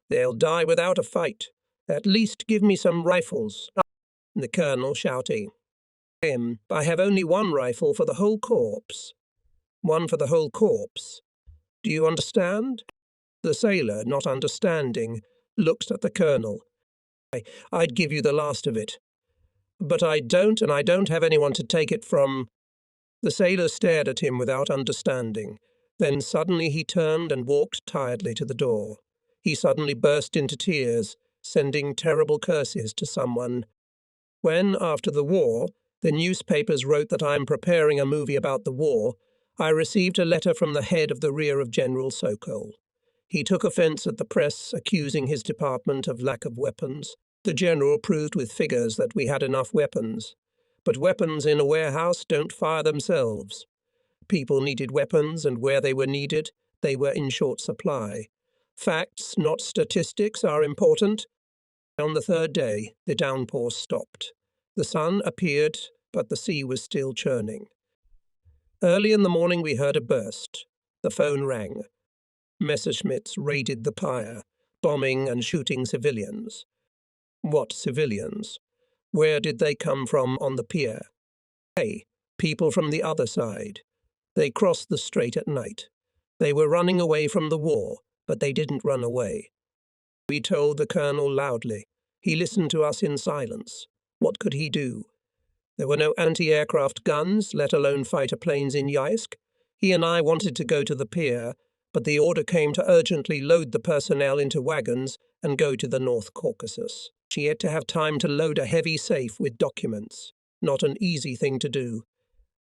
they'll die without a fight. At least give me some rifles." The colonel shouting. "I have only one rifle for the whole corps." "One for the whole corps. Do you understand?" The sailor, not understanding, looked at the colonel. "I'd give you the last of it. But I don't, and I don't have anyone to take it from." The sailor stared at him without understanding. Then suddenly he turned and walked tiredly to the door. He suddenly burst into tears, sending terrible curses to someone. When, after the war, the newspapers wrote that I am preparing a movie about the war, I received a letter from the head of the rear of General Sokol. He took offense at the press accusing his department of lack of weapons. The general proved with figures that we had enough weapons. But weapons in a warehouse don't fire themselves. People needed weapons, and where they were needed, they were in short supply. Facts, not statistics, are important. On the third day, the downpour stopped. The sun appeared, but the sea was still churning. Early in the morning we heard a burst. The phone rang. Messerschmitts raided the pier, bombing and shooting civilians. What civilians? Where did they come from on the pier? Hey, people from the other side. They crossed the strait at night. They were running away from the war, but they didn't run away. We told the colonel loudly. He listened to us in silence. What could he do? There were no anti-aircraft guns, let alone fighter planes in Yeisk. He and I wanted to go to the pier, but the order came to urgently load the personnel into wagons and go to the North Caucasus. She had to have time to load a heavy safe with documents. Not an easy thing to do.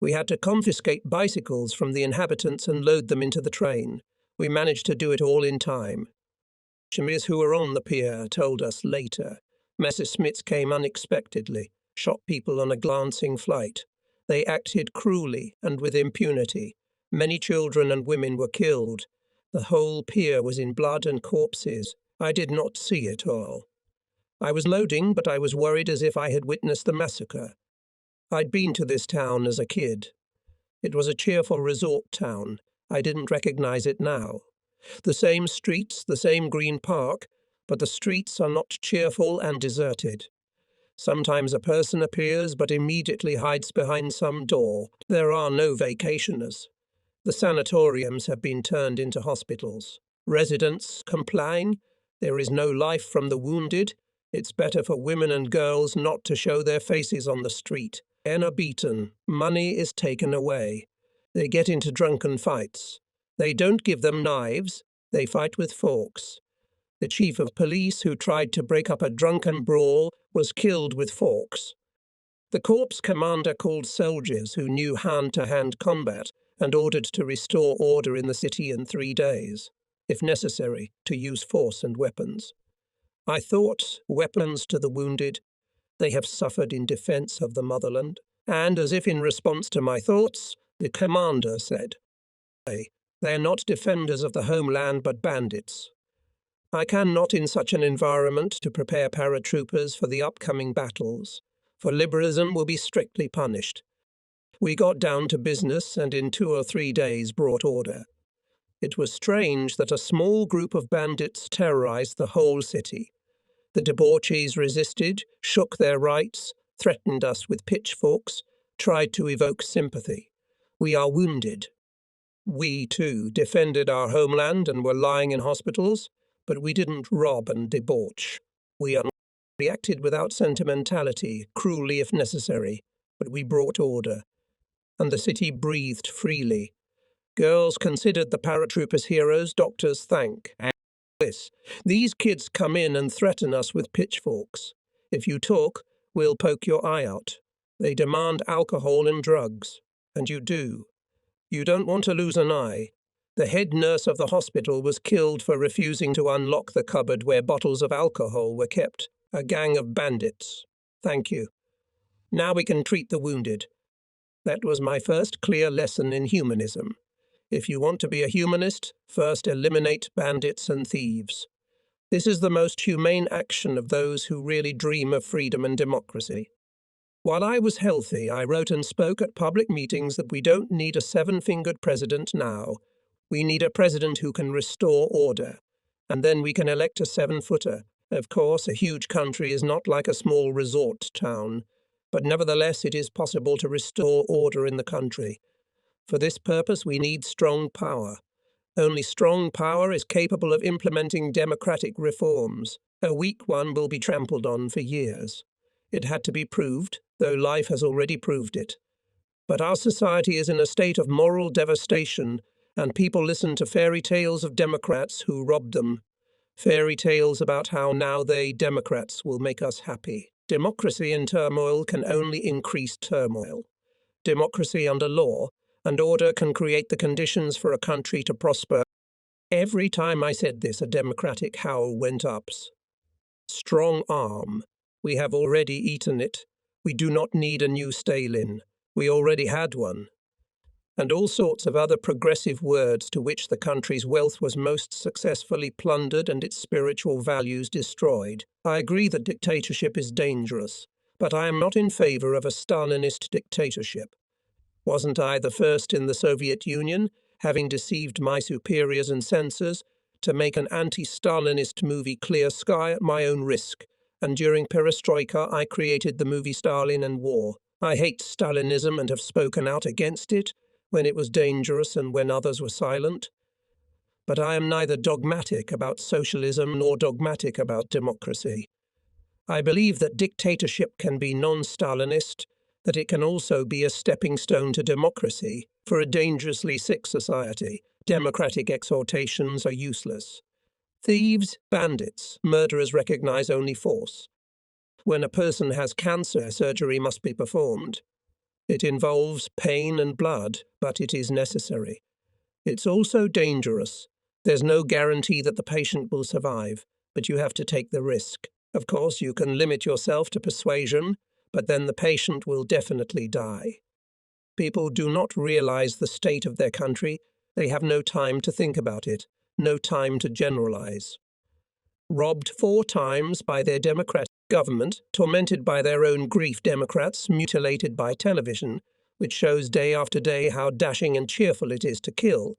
We had to confiscate bicycles from the inhabitants and load them into the train. We managed to do it all in time. Chemists who were on the pier told us later. Messerschmitts came unexpectedly, shot people on a glancing flight. They acted cruelly and with impunity. Many children and women were killed. The whole pier was in blood and corpses. I did not see it all. I was loading, but I was worried as if I had witnessed the massacre. I'd been to this town as a kid. It was a cheerful resort town. I didn't recognize it now. The same streets, the same green park, but the streets are not cheerful and deserted. Sometimes a person appears but immediately hides behind some door. There are no vacationers. The sanatoriums have been turned into hospitals. Residents complain. There is no life from the wounded. It's better for women and girls not to show their faces on the street. Men are beaten. Money is taken away. They get into drunken fights. They don't give them knives. They fight with forks. The chief of police who tried to break up a drunken brawl was killed with forks. The corps commander called soldiers who knew hand-to-hand combat and ordered to restore order in the city in 3 days, if necessary, to use force and weapons. I thought, weapons to the wounded. They have suffered in defense of the motherland. And as if in response to my thoughts, the commander said, "They are not defenders of the homeland but bandits." I cannot in such an environment to prepare paratroopers for the upcoming battles, for liberalism will be strictly punished. We got down to business and in 2 or 3 days brought order. It was strange that a small group of bandits terrorized the whole city. The debauchees resisted, shook their rights, threatened us with pitchforks, tried to evoke sympathy. We are wounded. We, too, defended our homeland and were lying in hospitals, but we didn't rob and debauch. We reacted without sentimentality, cruelly if necessary, but we brought order. And the city breathed freely. Girls considered the paratroopers heroes, doctors thank. And this. These kids come in and threaten us with pitchforks. If you talk, we'll poke your eye out. They demand alcohol and drugs. And you do. You don't want to lose an eye. The head nurse of the hospital was killed for refusing to unlock the cupboard where bottles of alcohol were kept. A gang of bandits. Thank you. Now we can treat the wounded. That was my first clear lesson in humanism. If you want to be a humanist, first eliminate bandits and thieves. This is the most humane action of those who really dream of freedom and democracy. While I was healthy, I wrote and spoke at public meetings that we don't need a 7-fingered president now. We need a president who can restore order. And then we can elect a 7-footer. Of course, a huge country is not like a small resort town, but nevertheless it is possible to restore order in the country. For this purpose we need strong power. Only strong power is capable of implementing democratic reforms. A weak one will be trampled on for years. It had to be proved, though life has already proved it. But our society is in a state of moral devastation, and people listen to fairy tales of Democrats who robbed them. Fairy tales about how now they, Democrats, will make us happy. Democracy in turmoil can only increase turmoil. Democracy under law and order can create the conditions for a country to prosper. Every time I said this, a democratic howl went up. Strong arm. We have already eaten it. We do not need a new Stalin. We already had one. And all sorts of other progressive words to which the country's wealth was most successfully plundered and its spiritual values destroyed. I agree that dictatorship is dangerous, but I am not in favor of a Stalinist dictatorship. Wasn't I the first in the Soviet Union, having deceived my superiors and censors, to make an anti-Stalinist movie Clear Sky at my own risk? And during Perestroika I created the movie Stalin and War. I hate Stalinism and have spoken out against it, when it was dangerous and when others were silent. But I am neither dogmatic about socialism nor dogmatic about democracy. I believe that dictatorship can be non-Stalinist, that it can also be a stepping stone to democracy. For a dangerously sick society, democratic exhortations are useless. Thieves, bandits, murderers recognize only force. When a person has cancer, surgery must be performed. It involves pain and blood, but it is necessary. It's also dangerous. There's no guarantee that the patient will survive, but you have to take the risk. Of course, you can limit yourself to persuasion, but then the patient will definitely die. People do not realize the state of their country. They have no time to think about it, no time to generalize. Robbed 4 times by their Democratic government, tormented by their own grief Democrats, mutilated by television, which shows day after day how dashing and cheerful it is to kill.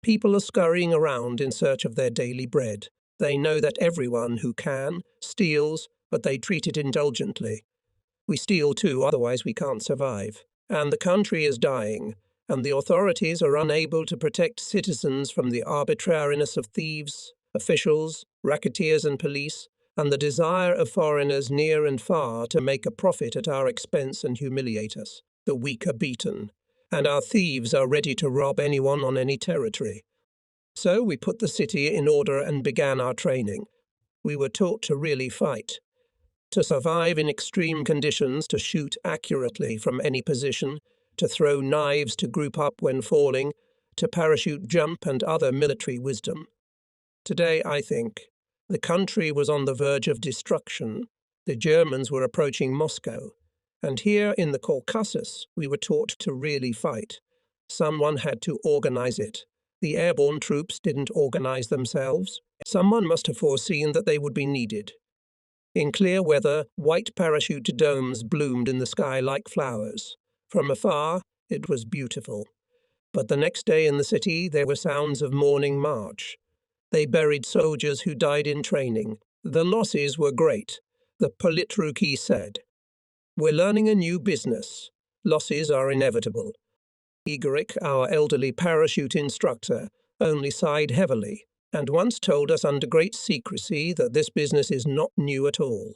People are scurrying around in search of their daily bread. They know that everyone who can steals, but they treat it indulgently. We steal too, otherwise we can't survive. And the country is dying, and the authorities are unable to protect citizens from the arbitrariness of thieves, officials, racketeers and police, and the desire of foreigners near and far to make a profit at our expense and humiliate us. The weak are beaten, and our thieves are ready to rob anyone on any territory. So we put the city in order and began our training. We were taught to really fight, to survive in extreme conditions, to shoot accurately from any position, to throw knives, to group up when falling, to parachute jump and other military wisdom. Today, I think, the country was on the verge of destruction. The Germans were approaching Moscow. And here in the Caucasus, we were taught to really fight. Someone had to organize it. The airborne troops didn't organize themselves. Someone must have foreseen that they would be needed. In clear weather, white parachute domes bloomed in the sky like flowers. From afar, it was beautiful. But the next day in the city, there were sounds of morning march. They buried soldiers who died in training. The losses were great, the Politruki said. We're learning a new business. Losses are inevitable. Igorek, our elderly parachute instructor, only sighed heavily, and once told us under great secrecy that this business is not new at all.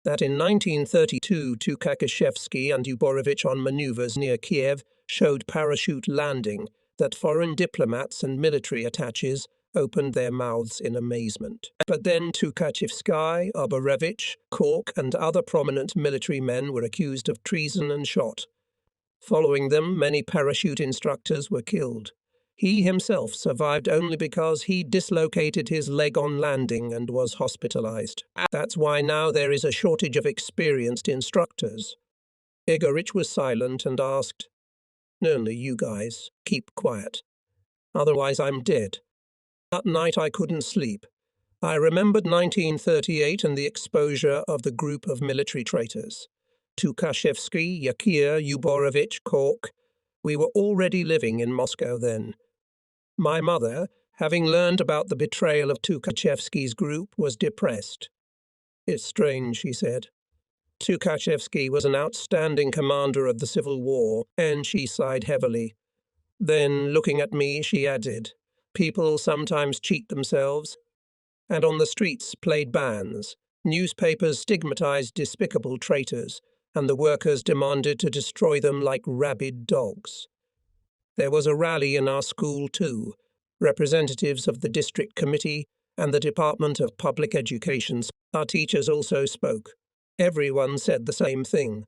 That in 1932 Tukhachevsky and Uborovich on maneuvers near Kiev showed parachute landing, that foreign diplomats and military attaches opened their mouths in amazement. But then Tukhachevsky, Uborovich, Kork and other prominent military men were accused of treason and shot. Following them, many parachute instructors were killed. He himself survived only because he dislocated his leg on landing and was hospitalized. That's why now there is a shortage of experienced instructors. Igorich was silent and asked, "Only you guys, keep quiet. Otherwise I'm dead." That night I couldn't sleep. I remembered 1938 and the exposure of the group of military traitors. Tukhachevsky, Yakir, Uborovich, Kork. We were already living in Moscow then. My mother, having learned about the betrayal of Tukhachevsky's group, was depressed. "It's strange," she said. Tukhachevsky was an outstanding commander of the Civil War, and she sighed heavily. Then, looking at me, she added, "People sometimes cheat themselves." And on the streets played bands. Newspapers stigmatized despicable traitors, and the workers demanded to destroy them like rabid dogs. There was a rally in our school too. Representatives of the district committee and the Department of Public Education. Our teachers also spoke. Everyone said the same thing.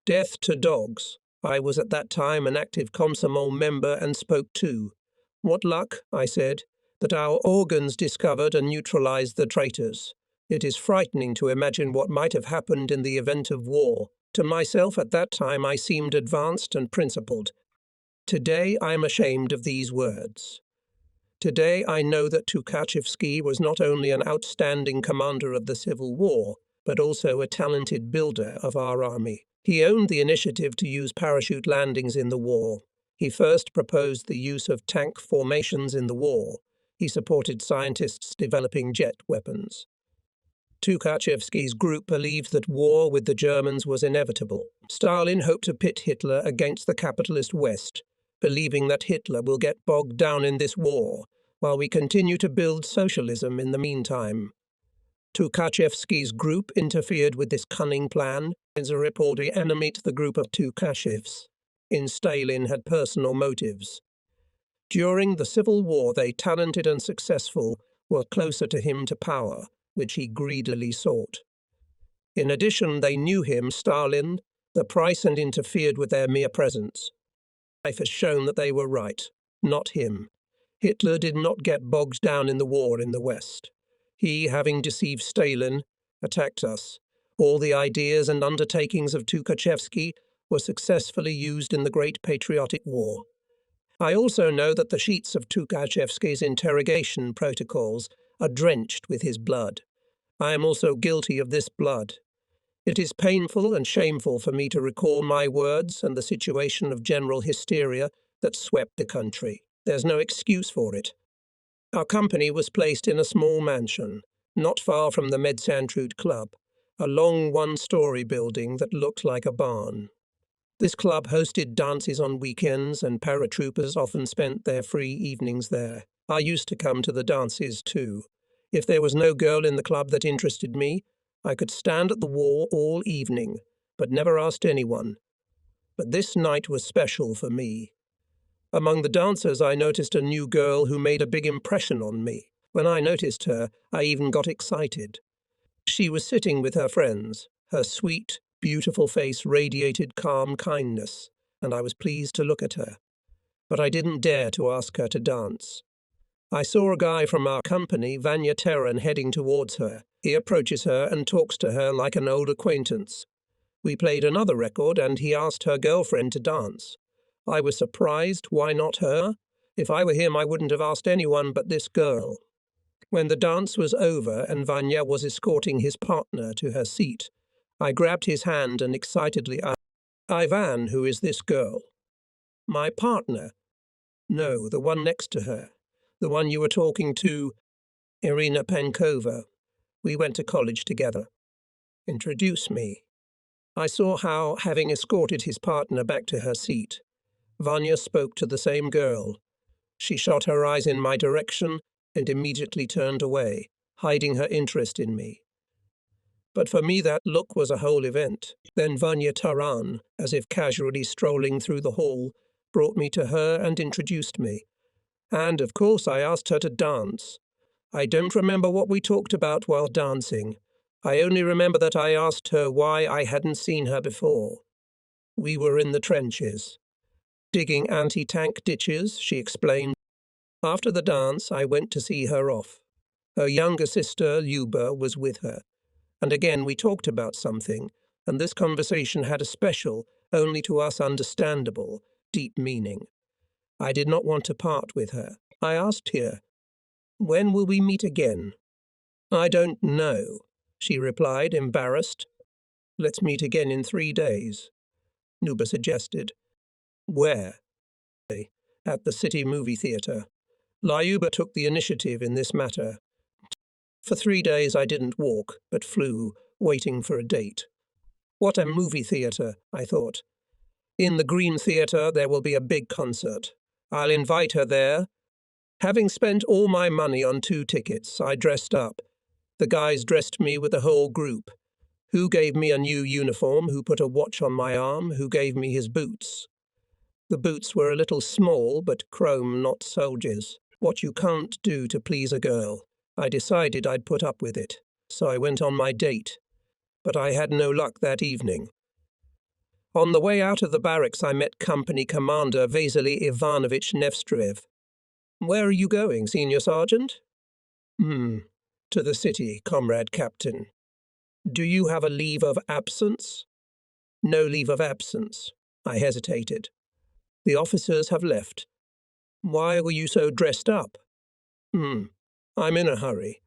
Death to dogs. I was at that time an active Komsomol member and spoke too. What luck, I said, that our organs discovered and neutralized the traitors. It is frightening to imagine what might have happened in the event of war. To myself at that time I seemed advanced and principled. Today I am ashamed of these words. Today I know that Tukhachevsky was not only an outstanding commander of the Civil War, but also a talented builder of our army. He owned the initiative to use parachute landings in the war. He first proposed the use of tank formations in the war. He supported scientists developing jet weapons. Tukhachevsky's group believed that war with the Germans was inevitable. Stalin hoped to pit Hitler against the capitalist West, believing that Hitler will get bogged down in this war, while we continue to build socialism in the meantime. Tukhachevsky's group interfered with this cunning plan. As a report, to animate the group of Tukhachevs. Stalin had personal motives. During the Civil War, they, talented and successful, were closer to him to power, which he greedily sought. In addition, they knew him, Stalin, the price, and interfered with their mere presence. Life has shown that they were right, not him. Hitler did not get bogged down in the war in the West. He, having deceived Stalin, attacked us. All the ideas and undertakings of Tukhachevsky were successfully used in the Great Patriotic War. I also know that the sheets of Tukhachevsky's interrogation protocols are drenched with his blood. I am also guilty of this blood. It is painful and shameful for me to recall my words and the situation of general hysteria that swept the country. There's no excuse for it. Our company was placed in a small mansion, not far from the Medsandtrud Club, a long one-story building that looked like a barn. This club hosted dances on weekends, and paratroopers often spent their free evenings there. I used to come to the dances too. If there was no girl in the club that interested me, I could stand at the wall all evening, but never asked anyone. But this night was special for me. Among the dancers, I noticed a new girl who made a big impression on me. When I noticed her, I even got excited. She was sitting with her friends. Her sweet, beautiful face radiated calm kindness, and I was pleased to look at her. But I didn't dare to ask her to dance. I saw a guy from our company, Vanya Terran, heading towards her. He approaches her and talks to her like an old acquaintance. We played another record, and he asked her girlfriend to dance. I was surprised. Why not her? If I were him, I wouldn't have asked anyone but this girl. When the dance was over and Vanya was escorting his partner to her seat, I grabbed his hand and excitedly asked, "Ivan, who is this girl?" "My partner." "No, the one next to her. The one you were talking to, Irina Penkova. We went to college together." "Introduce me." I saw how, having escorted his partner back to her seat, Vanya spoke to the same girl. She shot her eyes in my direction and immediately turned away, hiding her interest in me. But for me that look was a whole event. Then Vanya Taran, as if casually strolling through the hall, brought me to her and introduced me. And, of course, I asked her to dance. I don't remember what we talked about while dancing. I only remember that I asked her why I hadn't seen her before. We were in the trenches. "Digging anti-tank ditches," she explained. After the dance, I went to see her off. Her younger sister, Lyuba, was with her. And again we talked about something, and this conversation had a special, only to us understandable, deep meaning. I did not want to part with her. I asked her, "When will we meet again?" "I don't know," she replied, embarrassed. "Let's meet again in 3 days," Nuba suggested. "Where?" "At the city movie theatre." Lyuba took the initiative in this matter. For 3 days I didn't walk, but flew, waiting for a date. What a movie theatre, I thought. In the Green Theatre there will be a big concert. I'll invite her there. Having spent all my money on 2 tickets, I dressed up. The guys dressed me with the whole group. Who gave me a new uniform, who put a watch on my arm, who gave me his boots. The boots were a little small, but chrome, not soldiers. What you can't do to please a girl. I decided I'd put up with it, so I went on my date. But I had no luck that evening. On the way out of the barracks, I met Company Commander Vasily Ivanovich Nevstrev. "Where are you going, Senior Sergeant?" "To the city, Comrade Captain." "Do you have a leave of absence?" "No leave of absence." I hesitated. "The officers have left." "Why were you so dressed up?" "I'm in a hurry.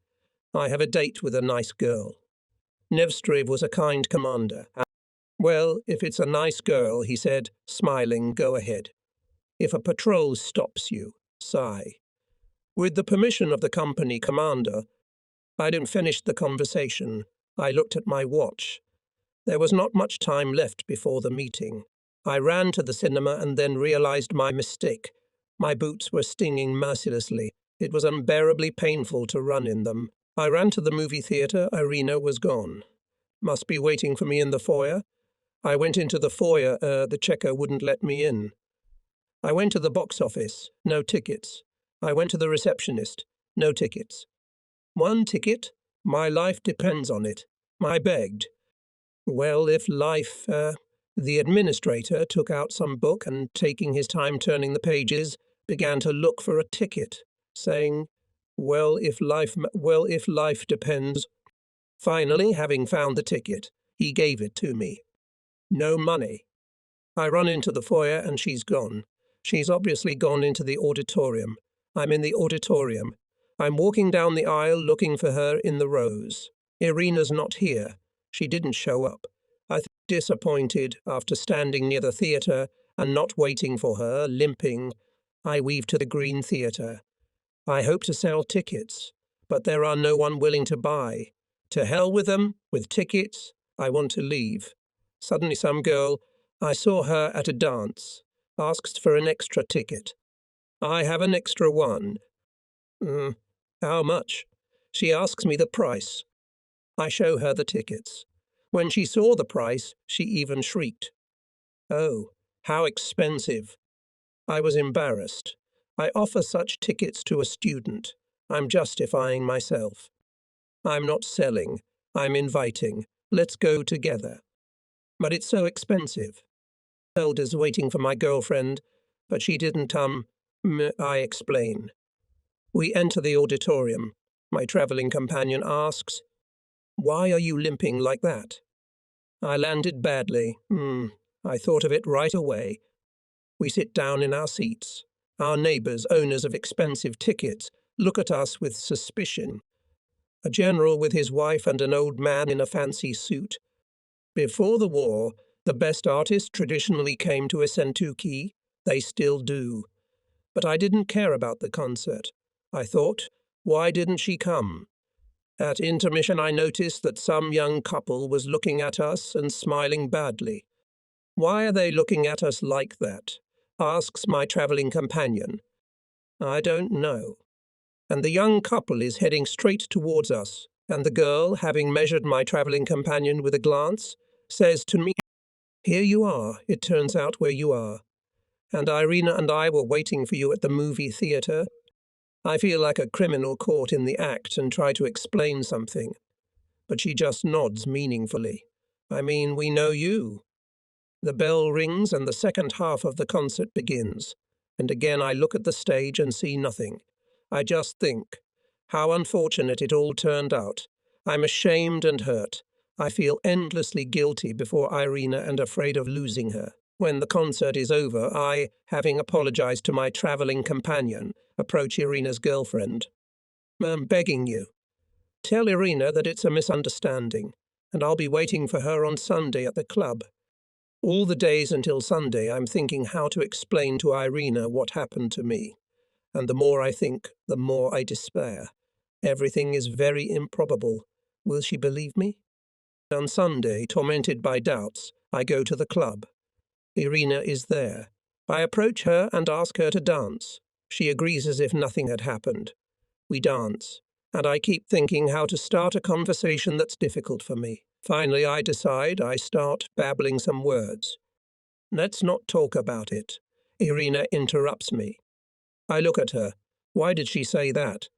I have a date with a nice girl." Nevstrev was a kind commander. "Well, if it's a nice girl," he said, smiling, "go ahead. If a patrol stops you, sigh." With the permission of the company commander, I didn't finish the conversation. I looked at my watch. There was not much time left before the meeting. I ran to the cinema and then realized my mistake. My boots were stinging mercilessly. It was unbearably painful to run in them. I ran to the movie theatre. Irina was gone. Must be waiting for me in the foyer. I went into the foyer. The checker wouldn't let me in. I went to the box office. No tickets. I went to the receptionist. No tickets. 1 ticket? My life depends on it. I begged. Well, if life... The administrator took out some book and, taking his time turning the pages, began to look for a ticket, saying, well, if life depends. Finally, having found the ticket, he gave it to me. No money. I run into the foyer and she's gone. She's obviously gone into the auditorium. I'm in the auditorium. I'm walking down the aisle looking for her in the rows. Irina's not here. She didn't show up. I was disappointed after standing near the theatre and not waiting for her, limping. I weave to the Green Theatre. I hope to sell tickets, but there are no one willing to buy. To hell with them, with tickets. I want to leave. Suddenly some girl, I saw her at a dance, asks for an extra ticket. I have an extra one. How much? She asks me the price. I show her the tickets. When she saw the price, she even shrieked. Oh, how expensive. I was embarrassed. I offer such tickets to a student. I'm justifying myself. I'm not selling. I'm inviting. Let's go together. But it's so expensive. Elder's waiting for my girlfriend, but she didn't, I explain. We enter the auditorium. My travelling companion asks, "Why are you limping like that?" I landed badly. I thought of it right away. We sit down in our seats. Our neighbours, owners of expensive tickets, look at us with suspicion. A general with his wife and an old man in a fancy suit. Before the war, the best artists traditionally came to Esentuki. They still do. But I didn't care about the concert. I thought, why didn't she come? At intermission I noticed that some young couple was looking at us and smiling badly. Why are they looking at us like that? Asks my travelling companion. I don't know. And the young couple is heading straight towards us, and the girl, having measured my travelling companion with a glance, says to me, "Here you are, it turns out where you are. And Irina and I were waiting for you at the movie theatre." I feel like a criminal caught in the act and try to explain something. But she just nods meaningfully. I mean, we know you. The bell rings and the second half of the concert begins. And again I look at the stage and see nothing. I just think, how unfortunate it all turned out. I'm ashamed and hurt. I feel endlessly guilty before Irina and afraid of losing her. When the concert is over, I, having apologized to my travelling companion, approach Irina's girlfriend. "I'm begging you. Tell Irina that it's a misunderstanding, and I'll be waiting for her on Sunday at the club." All the days until Sunday I'm thinking how to explain to Irina what happened to me. And the more I think, the more I despair. Everything is very improbable. Will she believe me? On Sunday, tormented by doubts, I go to the club. Irina is there. I approach her and ask her to dance. She agrees as if nothing had happened. We dance, and I keep thinking how to start a conversation that's difficult for me. Finally, I decide. I start babbling some words. "Let's not talk about it." Irina interrupts me. I look at her. Why did she say that?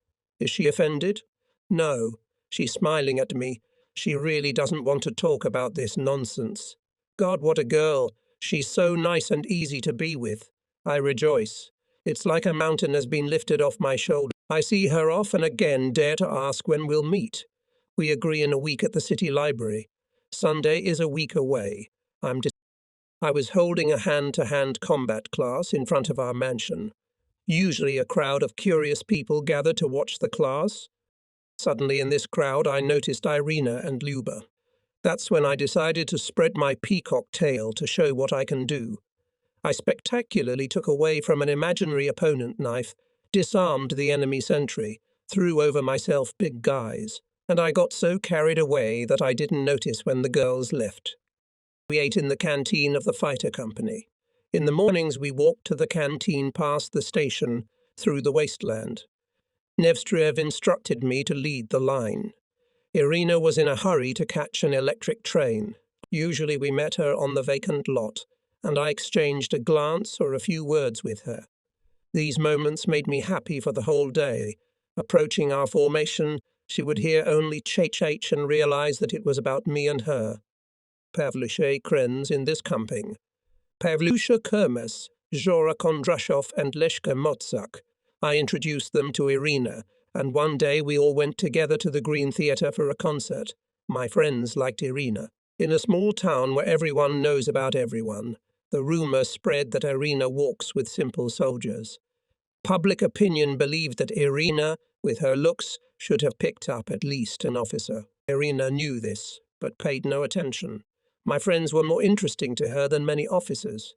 Is she offended? No. She's smiling at me. She really doesn't want to talk about this nonsense. God, what a girl. She's so nice and easy to be with. I rejoice. It's like a mountain has been lifted off my shoulder. I see her off and again dare to ask when we'll meet. We agree in a week at the city library. Sunday is a week away. I was holding a hand-to-hand combat class in front of our mansion. Usually a crowd of curious people gathered to watch the class. Suddenly in this crowd I noticed Irina and Luba. That's when I decided to spread my peacock tail to show what I can do. I spectacularly took away from an imaginary opponent knife, disarmed the enemy sentry, threw over myself big guys, and I got so carried away that I didn't notice when the girls left. We ate in the canteen of the fighter company. In the mornings we walked to the canteen past the station, through the wasteland. Nevstriev instructed me to lead the line. Irina was in a hurry to catch an electric train. Usually we met her on the vacant lot, and I exchanged a glance or a few words with her. These moments made me happy for the whole day. Approaching our formation, she would hear only ch-ch and realize that it was about me and her. Pavlusha Krenz in this camping. Pavlusha Kermes, Zhora Kondrashov and Leshka Motsak. I introduced them to Irina, and one day we all went together to the Green Theatre for a concert. My friends liked Irina. In a small town where everyone knows about everyone, the rumour spread that Irina walks with simple soldiers. Public opinion believed that Irina, with her looks, should have picked up at least an officer. Irina knew this, but paid no attention. My friends were more interesting to her than many officers.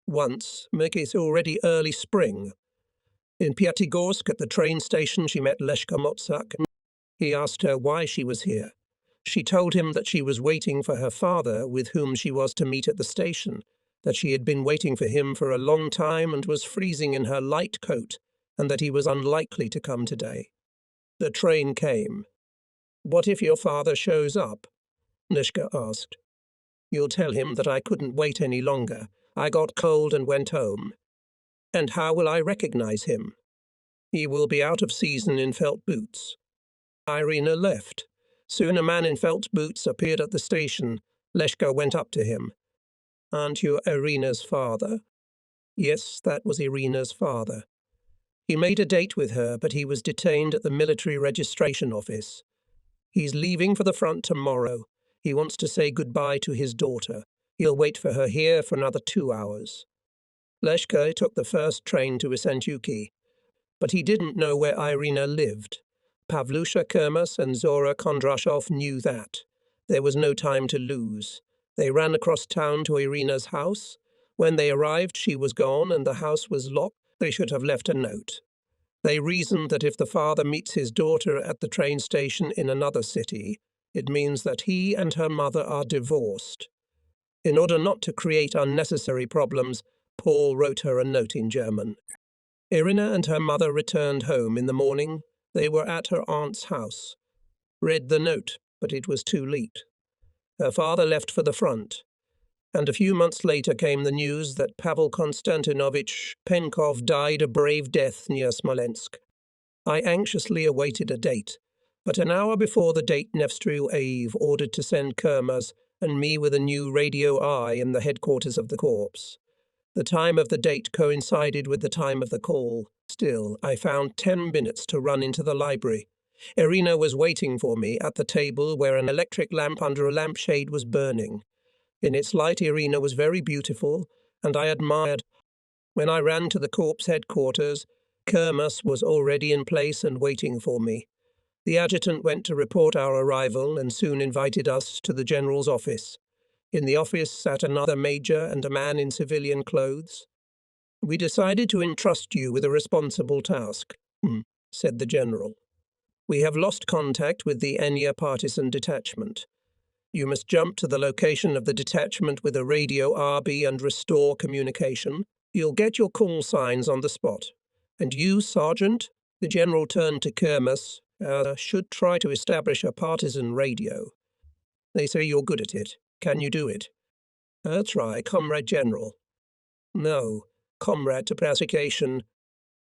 Once, it's already early spring. In Pyatigorsk at the train station she met Leshka Motsak. He asked her why she was here. She told him that she was waiting for her father, with whom she was to meet at the station, that she had been waiting for him for a long time and was freezing in her light coat, and that he was unlikely to come today. The train came. "What if your father shows up?" Leshka asked. "You'll tell him that I couldn't wait any longer. I got cold and went home." "And how will I recognize him?" "He will be out of season in felt boots." Irina left. Soon a man in felt boots appeared at the station. Leshka went up to him. "Aren't you Irina's father?" Yes, that was Irina's father. He made a date with her, but he was detained at the military registration office. He's leaving for the front tomorrow. He wants to say goodbye to his daughter. He'll wait for her here for another 2 hours. Leshka took the first train to Isentuki, but he didn't know where Irina lived. Pavlusha Kermas and Zora Kondrashov knew that. There was no time to lose. They ran across town to Irina's house. When they arrived, she was gone and the house was locked. They should have left a note. They reasoned that if the father meets his daughter at the train station in another city, it means that he and her mother are divorced. In order not to create unnecessary problems, Paul wrote her a note in German. Irina and her mother returned home in the morning. They were at her aunt's house. Read the note, but it was too late. Her father left for the front, and a few months later came the news that Pavel Konstantinovich Penkov died a brave death near Smolensk. I anxiously awaited a date, but an hour before the date Nevstroyev ordered to send Kermas and me with a new radio eye in the headquarters of the corps. The time of the date coincided with the time of the call. Still, I found 10 minutes to run into the library. Irina was waiting for me at the table where an electric lamp under a lampshade was burning. In its light, Irina was very beautiful, and I admired. When I ran to the corps headquarters, Kermas was already in place and waiting for me. The adjutant went to report our arrival and soon invited us to the general's office. In the office sat another major and a man in civilian clothes. "We decided to entrust you with a responsible task," said the general. "We have lost contact with the Enya partisan detachment. You must jump to the location of the detachment with a radio RB and restore communication. You'll get your call signs on the spot. And you, Sergeant," the general turned to Kermas, "should try to establish a partisan radio. They say you're good at it. Can you do it?" "Try, Comrade General." "No, Comrade to classification."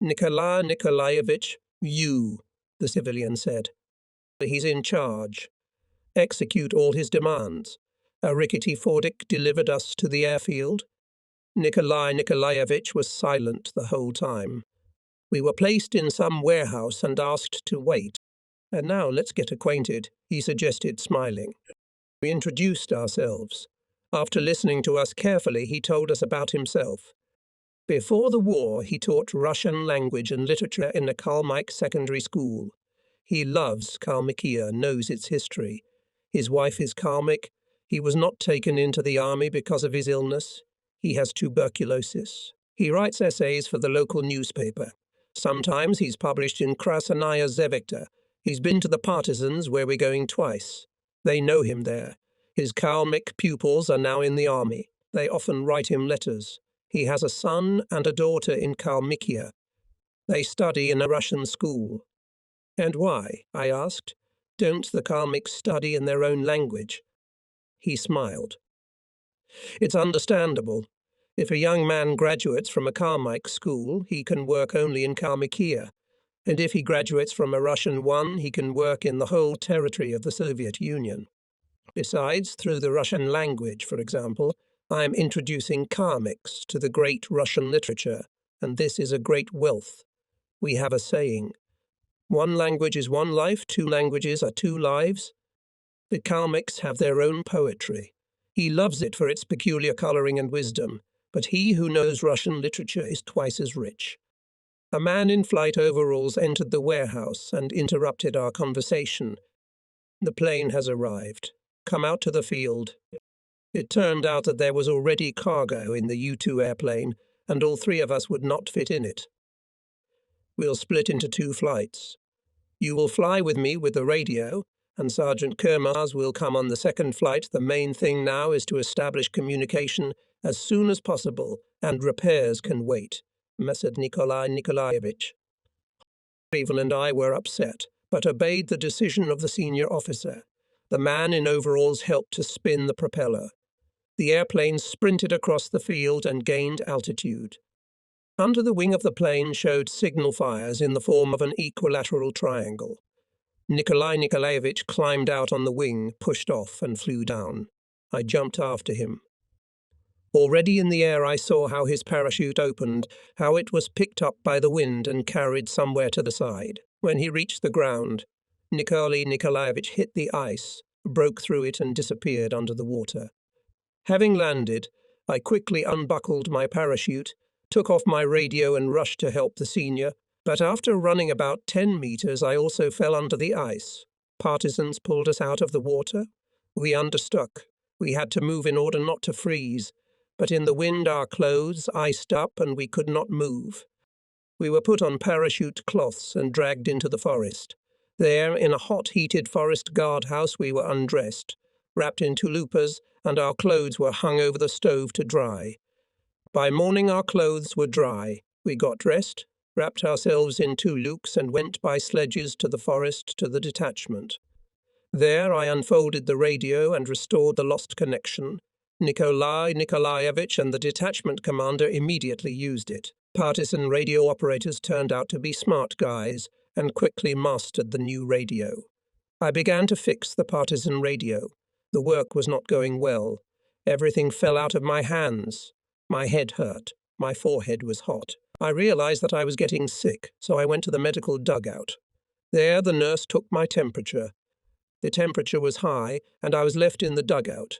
"Nikolai Nikolaevich, you," the civilian said. "He's in charge. Execute all his demands. A rickety Fordic delivered us to the airfield." Nikolai Nikolaevich was silent the whole time. "We were placed in some warehouse and asked to wait. And now let's get acquainted," he suggested, smiling. We introduced ourselves. After listening to us carefully, he told us about himself. Before the war, he taught Russian language and literature in a Kalmyk secondary school. He loves Kalmykia, knows its history. His wife is Kalmyk. He was not taken into the army because of his illness. He has tuberculosis. He writes essays for the local newspaper. Sometimes he's published in Krasnaya Zvezda. He's been to the partisans, where we're going twice. They know him there. His Kalmyk pupils are now in the army. They often write him letters. He has a son and a daughter in Kalmykia. They study in a Russian school. "And why?" I asked. "Don't the Kalmyks study in their own language?" He smiled. "It's understandable. If a young man graduates from a Kalmyk school, he can work only in Kalmykia. And if he graduates from a Russian one, he can work in the whole territory of the Soviet Union. Besides, through the Russian language, for example, I am introducing Kalmyks to the great Russian literature, and this is a great wealth. We have a saying, 'One language is one life, 2 languages are 2 lives.' The Kalmyks have their own poetry. He loves it for its peculiar colouring and wisdom, but he who knows Russian literature is twice as rich." A man in flight overalls entered the warehouse and interrupted our conversation. "The plane has arrived." Come out to the field. It turned out that there was already cargo in the U-2 airplane, and all three of us would not fit in it. We'll split into 2 flights. You will fly with me with the radio, and Sergeant Kermaz will come on the second flight. The main thing now is to establish communication as soon as possible, and repairs can wait, said Nikolai Nikolaevich. Evil and I were upset, but obeyed the decision of the senior officer. The man in overalls helped to spin the propeller. The airplane sprinted across the field and gained altitude. Under the wing of the plane showed signal fires in the form of an equilateral triangle. Nikolai Nikolaevich climbed out on the wing, pushed off, and flew down. I jumped after him. Already in the air I saw how his parachute opened, how it was picked up by the wind and carried somewhere to the side. When he reached the ground, Nikolai Nikolaevich hit the ice, broke through it and disappeared under the water. Having landed, I quickly unbuckled my parachute, took off my radio and rushed to help the senior, but after running about 10 meters I also fell under the ice. Partisans pulled us out of the water. We understuck. We had to move in order not to freeze, but in the wind our clothes iced up and we could not move. We were put on parachute cloths and dragged into the forest. There, in a hot, heated forest guardhouse, we were undressed, wrapped in tulupas, and our clothes were hung over the stove to dry. By morning our clothes were dry. We got dressed, wrapped ourselves in tuluks, and went by sledges to the forest to the detachment. There I unfolded the radio and restored the lost connection. Nikolai Nikolaevich and the detachment commander immediately used it. Partisan radio operators turned out to be smart guys and quickly mastered the new radio. I began to fix the partisan radio. The work was not going well. Everything fell out of my hands. My head hurt. My forehead was hot. I realized that I was getting sick, so I went to the medical dugout. There the nurse took my temperature. The temperature was high, and I was left in the dugout.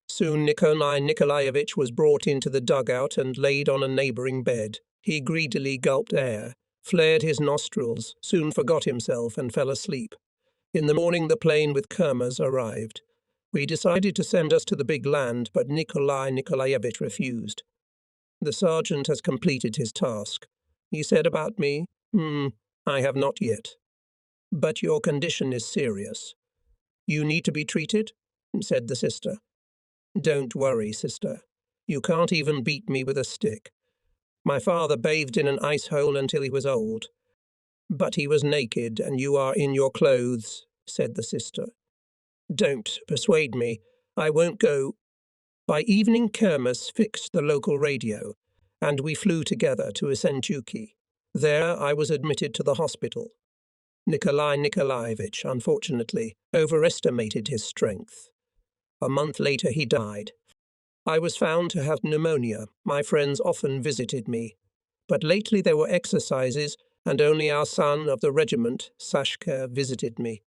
Soon Nikolai Nikolaevich was brought into the dugout and laid on a neighboring bed. He greedily gulped air, flared his nostrils, soon forgot himself and fell asleep. In the morning the plane with Kermaz arrived. We decided to send us to the big land, but Nikolai Nikolaevich refused. The sergeant has completed his task. He said about me, I have not yet. But your condition is serious. You need to be treated, said the sister. Don't worry, sister. You can't even beat me with a stick. My father bathed in an ice hole until he was old. But he was naked, and you are in your clothes, said the sister. Don't persuade me. I won't go. By evening, Kermaz fixed the local radio, and we flew together to Essenchuki. There I was admitted to the hospital. Nikolai Nikolaevich, unfortunately, overestimated his strength. A month later he died. I was found to have pneumonia. My friends often visited me. But lately there were exercises, and only our son of the regiment, Sashka, visited me.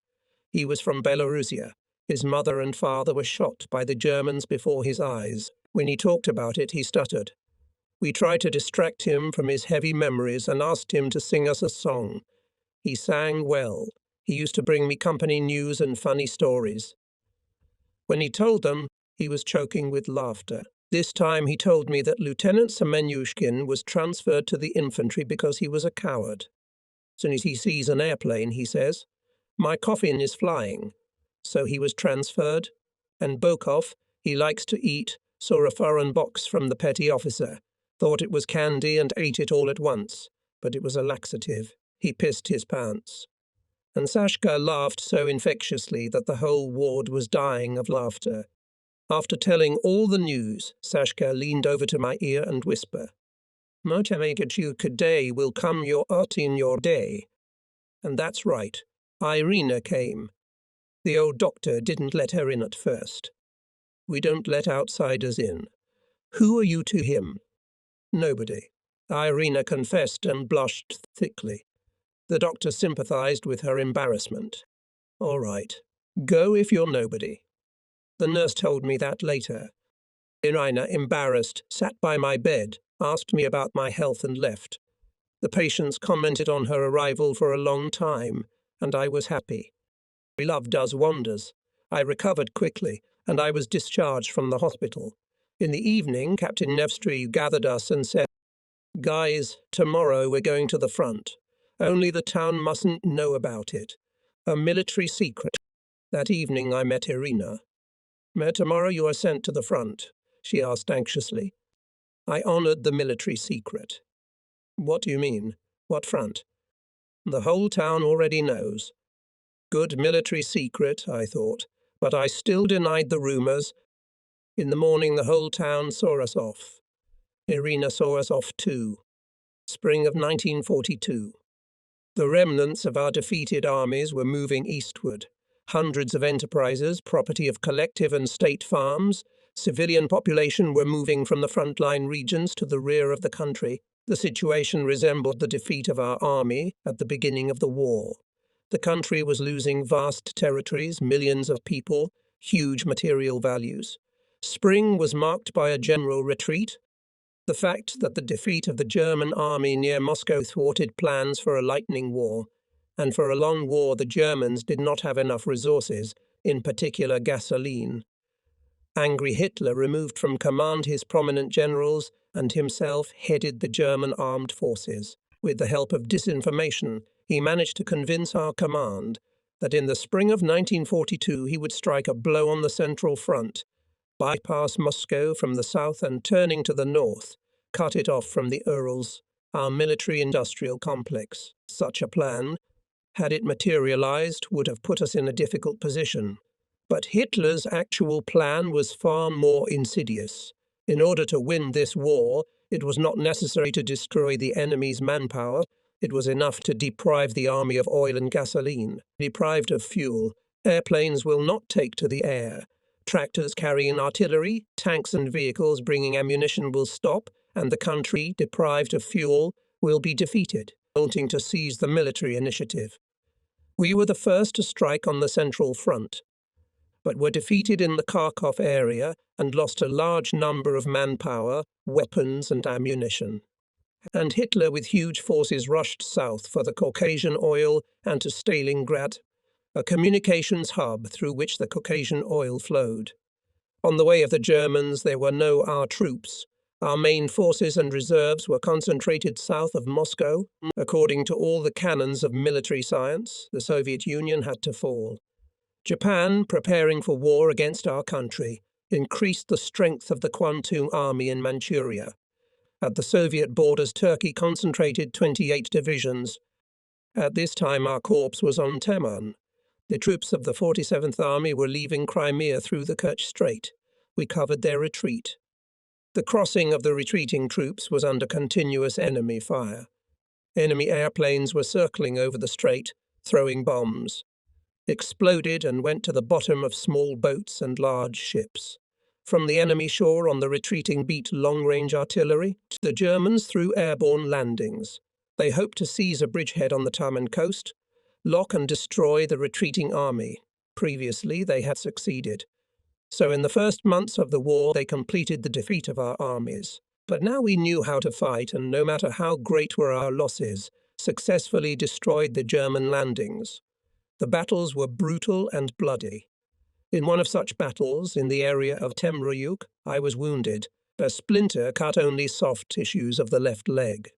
He was from Belarusia. His mother and father were shot by the Germans before his eyes. When he talked about it, he stuttered. We tried to distract him from his heavy memories and asked him to sing us a song. He sang well. He used to bring me company news and funny stories. When he told them, he was choking with laughter. This time he told me that Lieutenant Semenyushkin was transferred to the infantry because he was a coward. As soon as he sees an airplane, he says, "My coffin is flying." So he was transferred. And Bokov, he likes to eat, saw a foreign box from the petty officer, thought it was candy and ate it all at once, but it was a laxative. He pissed his pants. And Sashka laughed so infectiously that the whole ward was dying of laughter. After telling all the news, Sashka leaned over to my ear and whispered, "Motamagachu Kadei will come your art in your day." And that's right. Irina came. The old doctor didn't let her in at first. We don't let outsiders in. Who are you to him? Nobody. Irina confessed and blushed thickly. The doctor sympathized with her embarrassment. All right. Go if you're nobody. The nurse told me that later. Irina, embarrassed, sat by my bed, asked me about my health and left. The patients commented on her arrival for a long time, and I was happy. Love does wonders. I recovered quickly, and I was discharged from the hospital. In the evening, Captain Nevsky gathered us and said, "Guys, tomorrow we're going to the front. Only the town mustn't know about it. A military secret." That evening I met Irina. "Tomorrow you are sent to the front?" she asked anxiously. I honoured the military secret. "What do you mean? What front?" "The whole town already knows." Good military secret, I thought, but I still denied the rumours. In the morning the whole town saw us off. Irina saw us off too. Spring of 1942. The remnants of our defeated armies were moving eastward. Hundreds of enterprises, property of collective and state farms, civilian population were moving from the frontline regions to the rear of the country. The situation resembled the defeat of our army at the beginning of the war. The country was losing vast territories, millions of people, huge material values. Spring was marked by a general retreat. The fact that the defeat of the German army near Moscow thwarted plans for a lightning war, and for a long war the Germans did not have enough resources, in particular gasoline. Angry Hitler removed from command his prominent generals and himself headed the German armed forces. With the help of disinformation, he managed to convince our command that in the spring of 1942 he would strike a blow on the Central Front, bypass Moscow from the south and turning to the north, cut it off from the Urals, our military-industrial complex. Such a plan, had it materialized, would have put us in a difficult position. But Hitler's actual plan was far more insidious. In order to win this war, it was not necessary to destroy the enemy's manpower. It was enough to deprive the army of oil and gasoline. Deprived of fuel, airplanes will not take to the air. Tractors carrying artillery, tanks and vehicles bringing ammunition will stop, and the country, deprived of fuel, will be defeated, wanting to seize the military initiative. We were the first to strike on the Central Front, but were defeated in the Kharkov area and lost a large number of manpower, weapons and ammunition. And Hitler with huge forces rushed south for the Caucasian oil and to Stalingrad, a communications hub through which the Caucasian oil flowed. On the way of the Germans there were no our troops. Our main forces and reserves were concentrated south of Moscow. According to all the canons of military science, the Soviet Union had to fall. Japan, preparing for war against our country, increased the strength of the Kwantung Army in Manchuria. At the Soviet borders, Turkey concentrated 28 divisions. At this time our corps was on Taman. The troops of the 47th Army were leaving Crimea through the Kerch Strait. We covered their retreat. The crossing of the retreating troops was under continuous enemy fire. Enemy airplanes were circling over the strait, throwing bombs. Exploded and went to the bottom of small boats and large ships. From the enemy shore on the retreating beat long-range artillery, the Germans threw airborne landings. They hoped to seize a bridgehead on the Taman coast, lock and destroy the retreating army. Previously, they had succeeded. So in the first months of the war, they completed the defeat of our armies. But now we knew how to fight, and no matter how great were our losses, successfully destroyed the German landings. The battles were brutal and bloody. In one of such battles, in the area of Temryuk, I was wounded. A splinter cut only soft tissues of the left leg.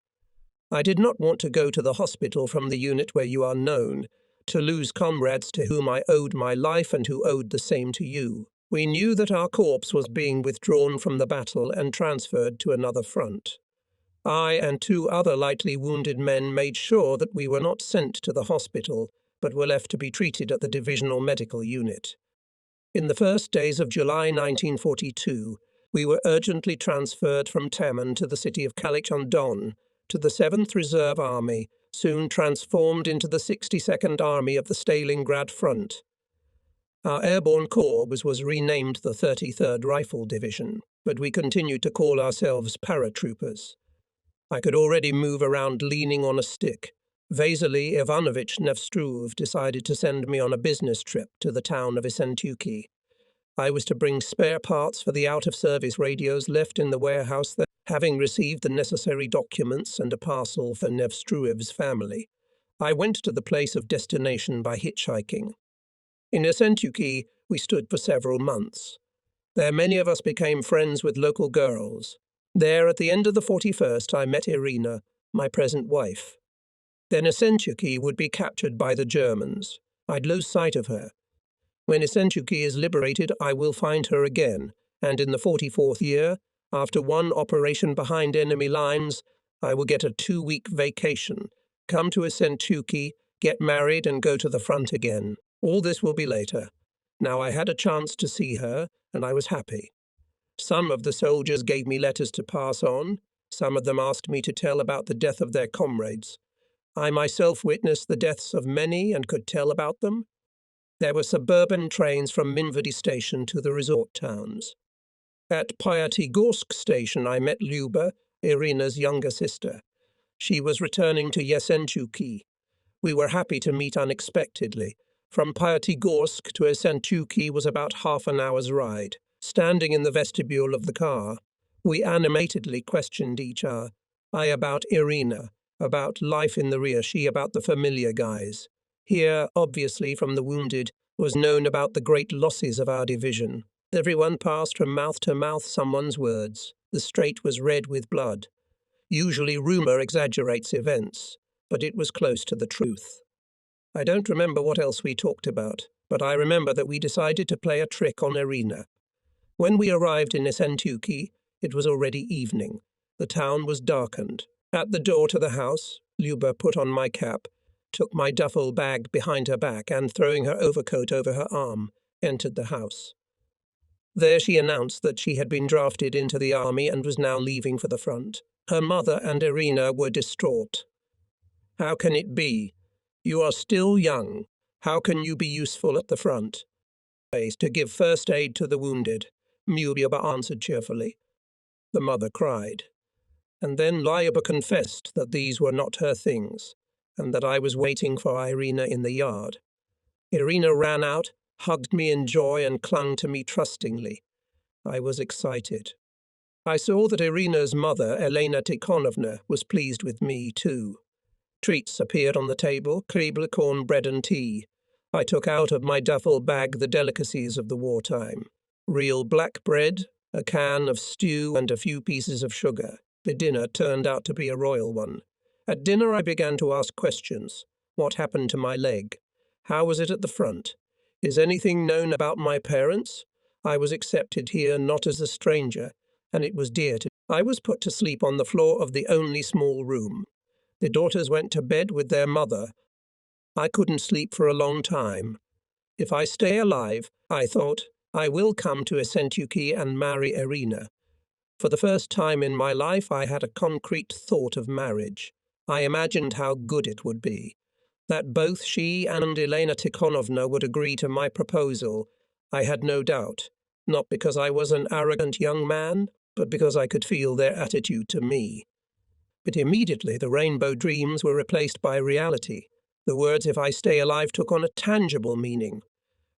I did not want to go to the hospital from the unit where you are known, to lose comrades to whom I owed my life and who owed the same to you. We knew that our corps was being withdrawn from the battle and transferred to another front. I and 2 other lightly wounded men made sure that we were not sent to the hospital, but were left to be treated at the divisional medical unit. In the first days of July 1942, we were urgently transferred from Taman to the city of Kalich-on-Don, to the 7th Reserve Army, soon transformed into the 62nd Army of the Stalingrad Front. Our airborne corps was renamed the 33rd Rifle Division, but we continued to call ourselves paratroopers. I could already move around leaning on a stick. Vasily Ivanovich Nevstruev decided to send me on a business trip to the town of Issentuki. I was to bring spare parts for the out-of-service radios left in the warehouse there, having received the necessary documents and a parcel for Nevstruev's family. I went to the place of destination by hitchhiking. In Essentuki, we stood for several months. There many of us became friends with local girls. There, at the end of the 41st, I met Irina, my present wife. Then Essentuki would be captured by the Germans. I'd lose sight of her. When Essentuki is liberated, I will find her again, and in the 44th year, after one operation behind enemy lines, I will get a 2-week vacation, come to Essentuki, get married and go to the front again. All this will be later. Now I had a chance to see her, and I was happy. Some of the soldiers gave me letters to pass on. Some of them asked me to tell about the death of their comrades. I myself witnessed the deaths of many and could tell about them. There were suburban trains from Minvody station to the resort towns. At Pyatigorsk station I met Lyuba, Irina's younger sister. She was returning to Yessentuki. We were happy to meet unexpectedly. From Pyatigorsk to Essentuki was about half an hour's ride. Standing in the vestibule of the car, we animatedly questioned each other. I about Irina, about life in the rear, she about the familiar guys. Here, obviously from the wounded, was known about the great losses of our division. Everyone passed from mouth to mouth someone's words. The strait was red with blood. Usually rumour exaggerates events, but it was close to the truth. I don't remember what else we talked about, but I remember that we decided to play a trick on Irina. When we arrived in Essentuki, it was already evening. The town was darkened. At the door to the house, Lyuba put on my cap, took my duffel bag behind her back, and throwing her overcoat over her arm, entered the house. There she announced that she had been drafted into the army and was now leaving for the front. Her mother and Irina were distraught. "How can it be? You are still young. How can you be useful at the front?" "To give first aid to the wounded," Lyuba answered cheerfully. The mother cried. And then Lyuba confessed that these were not her things, and that I was waiting for Irina in the yard. Irina ran out, hugged me in joy, and clung to me trustingly. I was excited. I saw that Irina's mother, Elena Tikhonovna, was pleased with me too. Treats appeared on the table, krible, corn, bread and tea. I took out of my duffel bag the delicacies of the wartime. Real black bread, a can of stew and a few pieces of sugar. The dinner turned out to be a royal one. At dinner I began to ask questions. What happened to my leg? How was it at the front? Is anything known about my parents? I was accepted here not as a stranger, and it was dear to me. I was put to sleep on the floor of the only small room. The daughters went to bed with their mother. I couldn't sleep for a long time. If I stay alive, I thought, I will come to Essentuki and marry Irina. For the first time in my life, I had a concrete thought of marriage. I imagined how good it would be. That both she and Elena Tikhonovna would agree to my proposal, I had no doubt, not because I was an arrogant young man, but because I could feel their attitude to me. But immediately the rainbow dreams were replaced by reality. The words "if I stay alive" took on a tangible meaning.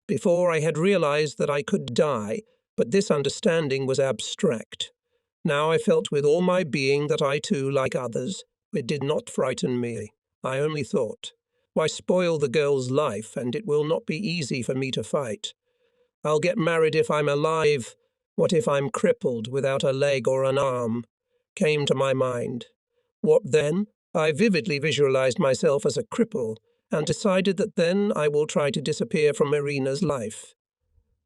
Before I had realized that I could die, but this understanding was abstract. Now I felt with all my being that I too, like others, it did not frighten me. I only thought, why spoil the girl's life, and it will not be easy for me to fight. I'll get married if I'm alive. What if I'm crippled, without a leg or an arm? Came to my mind. What then? I vividly visualized myself as a cripple, and decided that then I will try to disappear from Irina's life.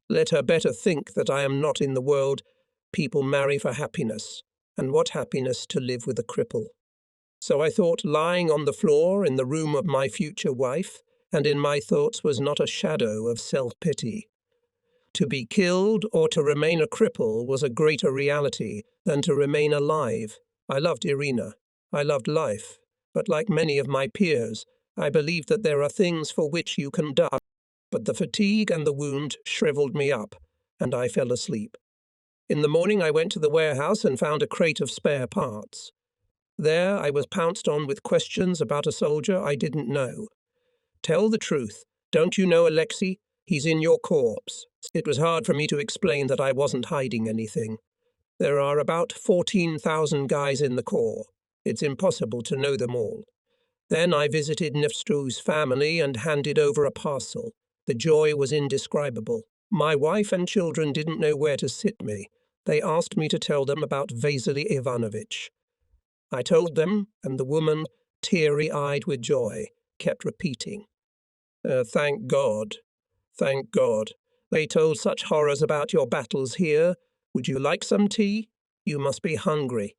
Let her better think that I am not in the world. People marry for happiness, and what happiness to live with a cripple? So I thought, lying on the floor in the room of my future wife, and in my thoughts was not a shadow of self-pity. To be killed or to remain a cripple was a greater reality than to remain alive. I loved Irina. I loved life. But like many of my peers, I believed that there are things for which you can die. But the fatigue and the wound shriveled me up, and I fell asleep. In the morning I went to the warehouse and found a crate of spare parts. There I was pounced on with questions about a soldier I didn't know. "Tell the truth. Don't you know Alexei? He's in your corps." It was hard for me to explain that I wasn't hiding anything. There are about 14,000 guys in the corps. It's impossible to know them all. Then I visited Nevstru's family and handed over a parcel. The joy was indescribable. My wife and children didn't know where to sit me. They asked me to tell them about Vasily Ivanovich. I told them, and the woman, teary-eyed with joy, kept repeating, "Thank God. Thank God. They told such horrors about your battles here. Would you like some tea? You must be hungry."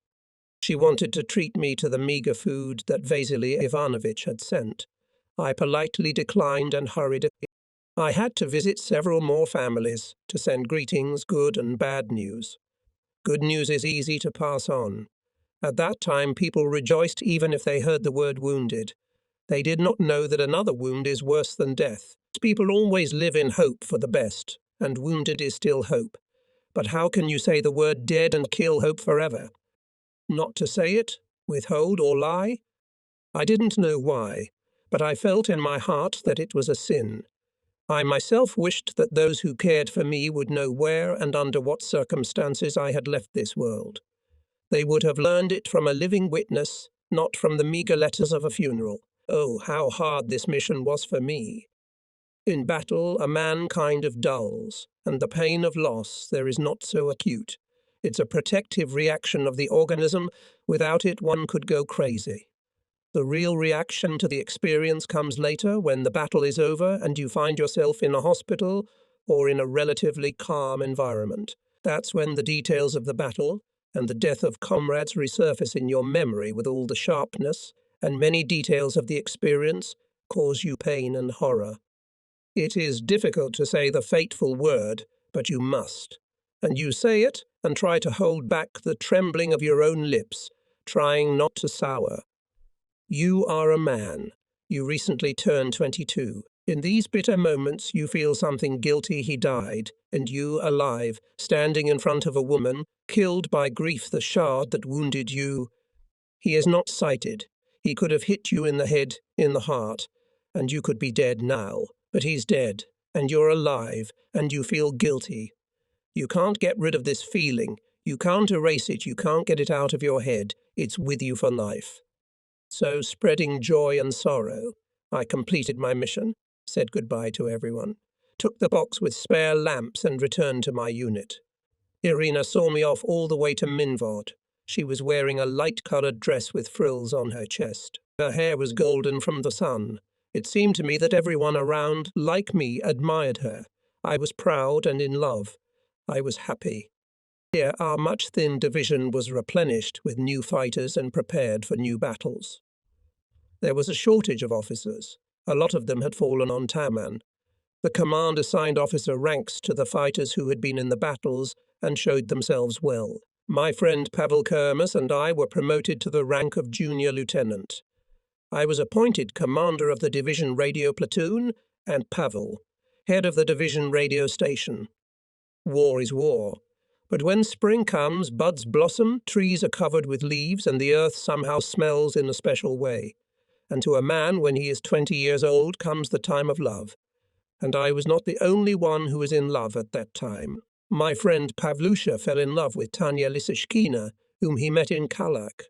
She wanted to treat me to the meagre food that Vasily Ivanovich had sent. I politely declined and hurried away. I had to visit several more families to send greetings, good and bad news. Good news is easy to pass on. At that time, people rejoiced even if they heard the word wounded. They did not know that another wound is worse than death. People always live in hope for the best, and wounded is still hope. But how can you say the word dead and kill hope forever? Not to say it, withhold or lie? I didn't know why, but I felt in my heart that it was a sin. I myself wished that those who cared for me would know where and under what circumstances I had left this world. They would have learned it from a living witness, not from the meagre letters of a funeral. Oh, how hard this mission was for me. In battle, a man kind of dulls, and the pain of loss there is not so acute. It's a protective reaction of the organism. Without it, one could go crazy. The real reaction to the experience comes later when the battle is over and you find yourself in a hospital or in a relatively calm environment. That's when the details of the battle and the death of comrades resurface in your memory with all the sharpness, and many details of the experience cause you pain and horror. It is difficult to say the fateful word, but you must. And you say it and try to hold back the trembling of your own lips, trying not to sour. You are a man. You recently turned 22. In these bitter moments you feel something guilty he died, and you, alive, standing in front of a woman, killed by grief the shard that wounded you. He is not sighted. He could have hit you in the head, in the heart, and you could be dead now. But he's dead, and you're alive, and you feel guilty. You can't get rid of this feeling. You can't erase it. You can't get it out of your head. It's with you for life. So, spreading joy and sorrow, I completed my mission, said goodbye to everyone, took the box with spare lamps and returned to my unit. Irina saw me off all the way to Minvod. She was wearing a light-coloured dress with frills on her chest. Her hair was golden from the sun. It seemed to me that everyone around, like me, admired her. I was proud and in love. I was happy. Here, our much-thinned division was replenished with new fighters and prepared for new battles. There was a shortage of officers. A lot of them had fallen on Taman. The command assigned officer ranks to the fighters who had been in the battles and showed themselves well. My friend Pavel Kermes and I were promoted to the rank of junior lieutenant. I was appointed commander of the division radio platoon, and Pavel, head of the division radio station. War is war. But when spring comes, buds blossom, trees are covered with leaves, and the earth somehow smells in a special way. And to a man, when he is 20 years old, comes the time of love. And I was not the only one who was in love at that time. My friend Pavlusha fell in love with Tanya Lisishkina, whom he met in Kalak.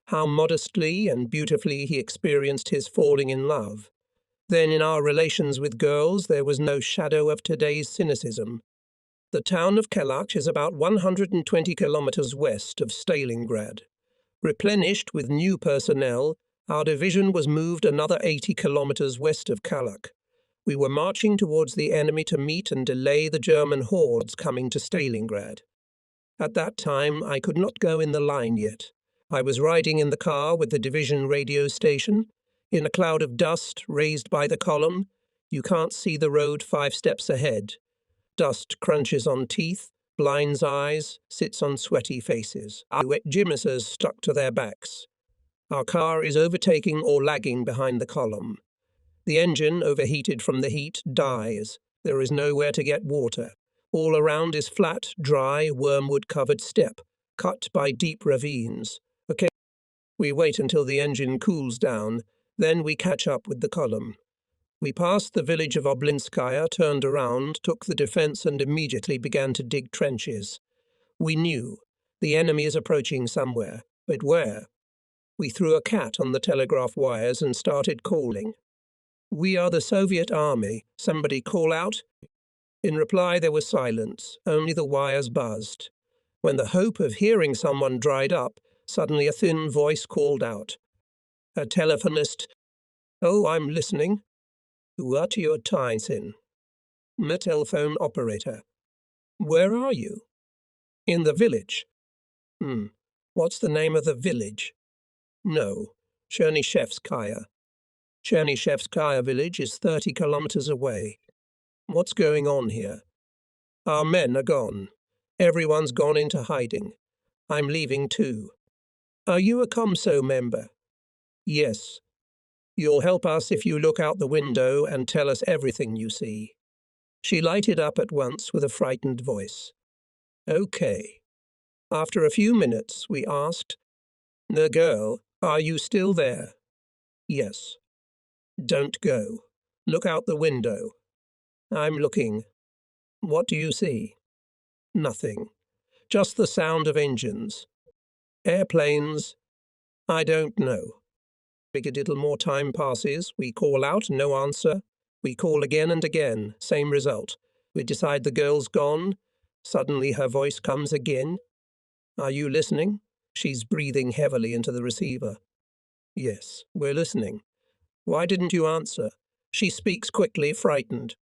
How modestly and beautifully he experienced his falling in love. Then in our relations with girls there was no shadow of today's cynicism. The town of Kalak is about 120 kilometers west of Stalingrad. Replenished with new personnel, our division was moved another 80 kilometers west of Kalak. We were marching towards the enemy to meet and delay the German hordes coming to Stalingrad. At that time, I could not go in the line yet. I was riding in the car with the division radio station. In a cloud of dust raised by the column, you can't see the road 5 steps ahead. Dust crunches on teeth, blinds eyes, sits on sweaty faces. Wet gymnasts stuck to their backs. Our car is overtaking or lagging behind the column. The engine, overheated from the heat, dies. There is nowhere to get water. All around is flat, dry, wormwood-covered steppe, cut by deep ravines. Okay, we wait until the engine cools down, then we catch up with the column. We passed the village of Oblinskaya, turned around, took the defence and immediately began to dig trenches. We knew. The enemy is approaching somewhere. But where? We threw a cat on the telegraph wires and started calling. "We are the Soviet army. Somebody call out." In reply, there was silence. Only the wires buzzed. When the hope of hearing someone dried up, suddenly a thin voice called out. A telephonist. "Oh, I'm listening." "What your time's in?" "The telephone operator." "Where are you?" "In the village." What's the name of the village?" "No. Chernyshevskaya." "Chernyshevskaya village is 30 kilometers away." "What's going on here?" "Our men are gone. Everyone's gone into hiding. I'm leaving too." "Are you a COMSO member?" "Yes." "You'll help us if you look out the window and tell us everything you see." She lighted up at once with a frightened voice. "Okay." After a few minutes, we asked, "The girl, are you still there?" "Yes." "Don't go. Look out the window." "I'm looking." "What do you see?" "Nothing. Just the sound of engines." "Airplanes?" "I don't know." A little more time passes. We call out, no answer. We call again and again, same result. We decide the girl's gone. Suddenly her voice comes again. "Are you listening?" She's breathing heavily into the receiver. "Yes, we're listening." "Why didn't you answer?" She speaks quickly, frightened.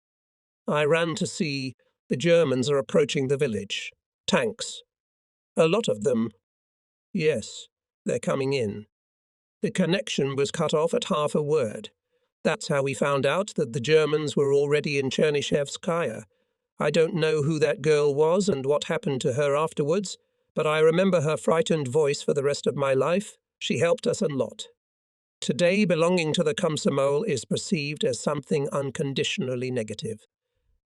"I ran to see. The Germans are approaching the village. Tanks." "A lot of them?" "Yes, they're coming in." The connection was cut off at half a word. That's how we found out that the Germans were already in Chernyshevskaya. I don't know who that girl was and what happened to her afterwards, but I remember her frightened voice for the rest of my life. She helped us a lot. Today, belonging to the Komsomol is perceived as something unconditionally negative.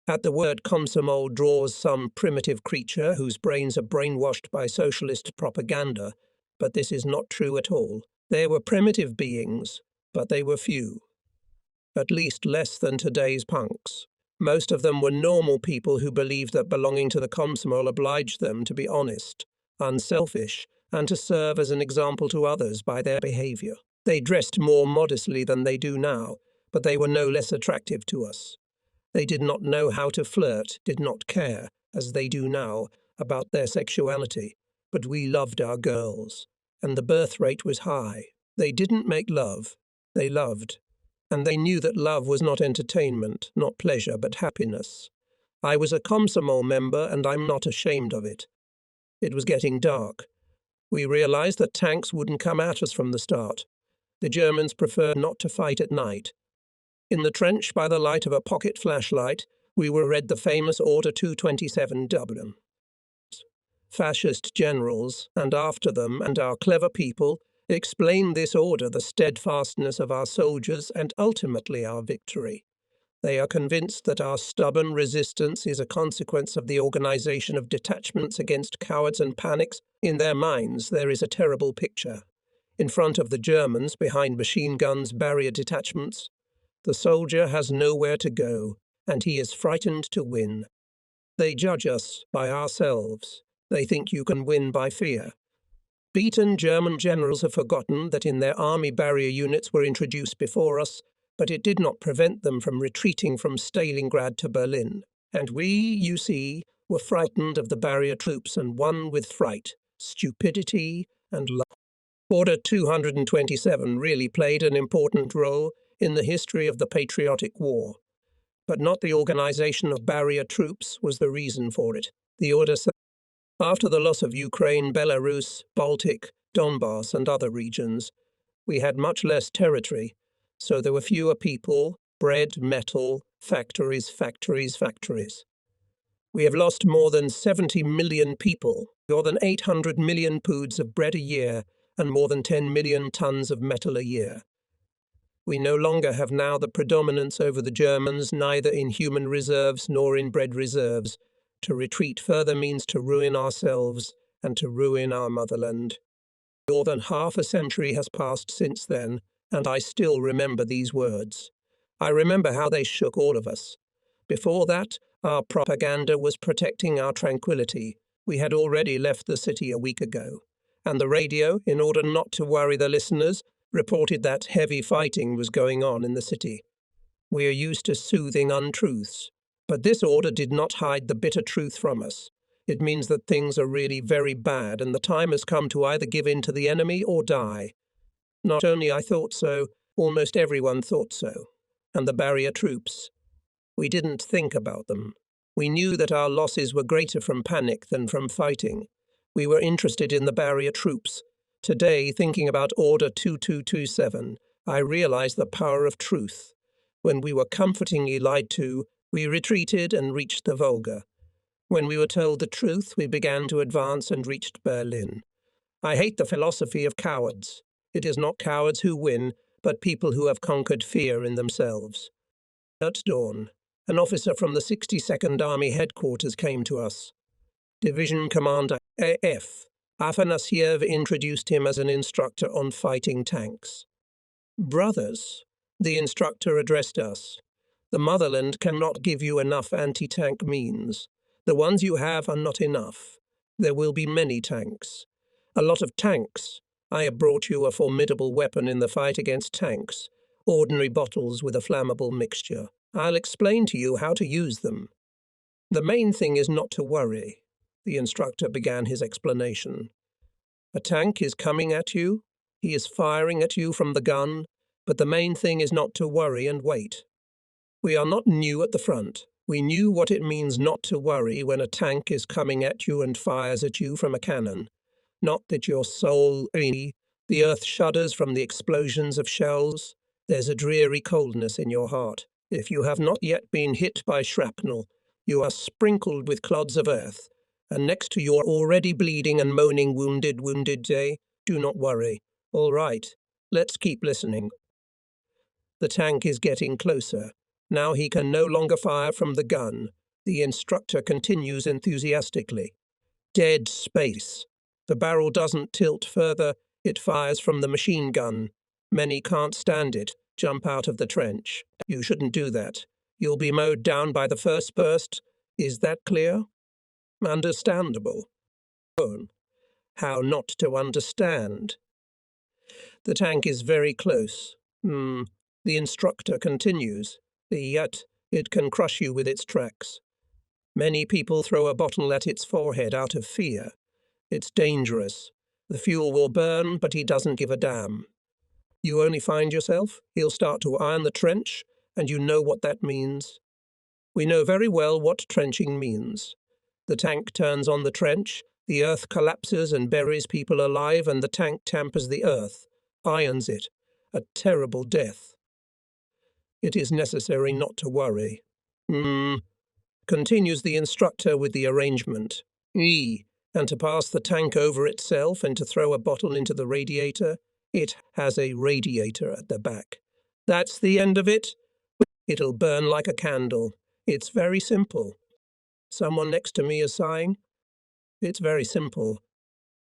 At the word Komsomol draws some primitive creature whose brains are brainwashed by socialist propaganda, but this is not true at all. They were primitive beings, but they were few. At least less than today's punks. Most of them were normal people who believed that belonging to the Komsomol obliged them to be honest, unselfish, and to serve as an example to others by their behavior. They dressed more modestly than they do now, but they were no less attractive to us. They did not know how to flirt, did not care, as they do now, about their sexuality, but we loved our girls, and the birth rate was high. They didn't make love, they loved, and they knew that love was not entertainment, not pleasure, but happiness. I was a Komsomol member, and I'm not ashamed of it. It was getting dark. We realized that tanks wouldn't come at us from the start. The Germans preferred not to fight at night. In the trench, by the light of a pocket flashlight, we were read the famous Order 227 Dublin. Fascist generals, and after them, and our clever people, explained this order the steadfastness of our soldiers and ultimately our victory. They are convinced that our stubborn resistance is a consequence of the organization of detachments against cowards and panics. In their minds, there is a terrible picture. In front of the Germans, behind machine guns, barrier detachments, the soldier has nowhere to go, and he is frightened to win. They judge us by ourselves. They think you can win by fear. Beaten German generals have forgotten that in their army barrier units were introduced before us, but it did not prevent them from retreating from Stalingrad to Berlin. And we, you see, were frightened of the barrier troops and won with fright, stupidity, and love. Order 227 really played an important role in the history of the Patriotic War. But not the organization of barrier troops was the reason for it. The order said, after the loss of Ukraine, Belarus, Baltic, Donbass and other regions, we had much less territory, so there were fewer people, bread, metal, factories, factories, factories. We have lost more than 70 million people, more than 800 million poods of bread a year, and more than 10 million tons of metal a year. We no longer have now the predominance over the Germans, neither in human reserves nor in bread reserves. To retreat further means to ruin ourselves and to ruin our motherland. More than half a century has passed since then, and I still remember these words. I remember how they shook all of us. Before that, our propaganda was protecting our tranquility. We had already left the city a week ago, and the radio, in order not to worry the listeners, reported that heavy fighting was going on in the city. We are used to soothing untruths, but this order did not hide the bitter truth from us. It means that things are really very bad, and the time has come to either give in to the enemy or die. Not only I thought so, almost everyone thought so. And the barrier troops. We didn't think about them. We knew that our losses were greater from panic than from fighting. We were interested in the barrier troops. Today, thinking about Order 2227, I realized the power of truth. When we were comfortingly lied to, we retreated and reached the Volga. When we were told the truth, we began to advance and reached Berlin. I hate the philosophy of cowards. It is not cowards who win, but people who have conquered fear in themselves. At dawn, an officer from the 62nd Army headquarters came to us. Division Commander A.F. Afanasyev introduced him as an instructor on fighting tanks. Brothers, the instructor addressed us. The motherland cannot give you enough anti-tank means. The ones you have are not enough. There will be many tanks. A lot of tanks. I have brought you a formidable weapon in the fight against tanks. Ordinary bottles with a flammable mixture. I'll explain to you how to use them. The main thing is not to worry. The instructor began his explanation. A tank is coming at you. He is firing at you from the gun. But the main thing is not to worry and wait. We are not new at the front. We knew what it means not to worry when a tank is coming at you and fires at you from a cannon. Not that your soul, the earth shudders from the explosions of shells. There's a dreary coldness in your heart. If you have not yet been hit by shrapnel, you are sprinkled with clods of earth. And next to your already bleeding and moaning wounded day, do not worry. All right, let's keep listening. The tank is getting closer. Now he can no longer fire from the gun. The instructor continues enthusiastically. Dead space. The barrel doesn't tilt further. It fires from the machine gun. Many can't stand it. Jump out of the trench. You shouldn't do that. You'll be mowed down by the first burst. Is that clear? Understandable. How not to understand? The tank is very close. The instructor continues. Yet it can crush you with its tracks. Many people throw a bottle at its forehead out of fear. It's dangerous. The fuel will burn, but he doesn't give a damn. You only find yourself, he'll start to iron the trench, and you know what that means. We know very well what trenching means. The tank turns on the trench, the earth collapses and buries people alive, and the tank tampers the earth, irons it. A terrible death. It is necessary not to worry. Continues the instructor with the arrangement. And to pass the tank over itself and to throw a bottle into the radiator, it has a radiator at the back. That's the end of it. It'll burn like a candle. It's very simple. Someone next to me is sighing. It's very simple.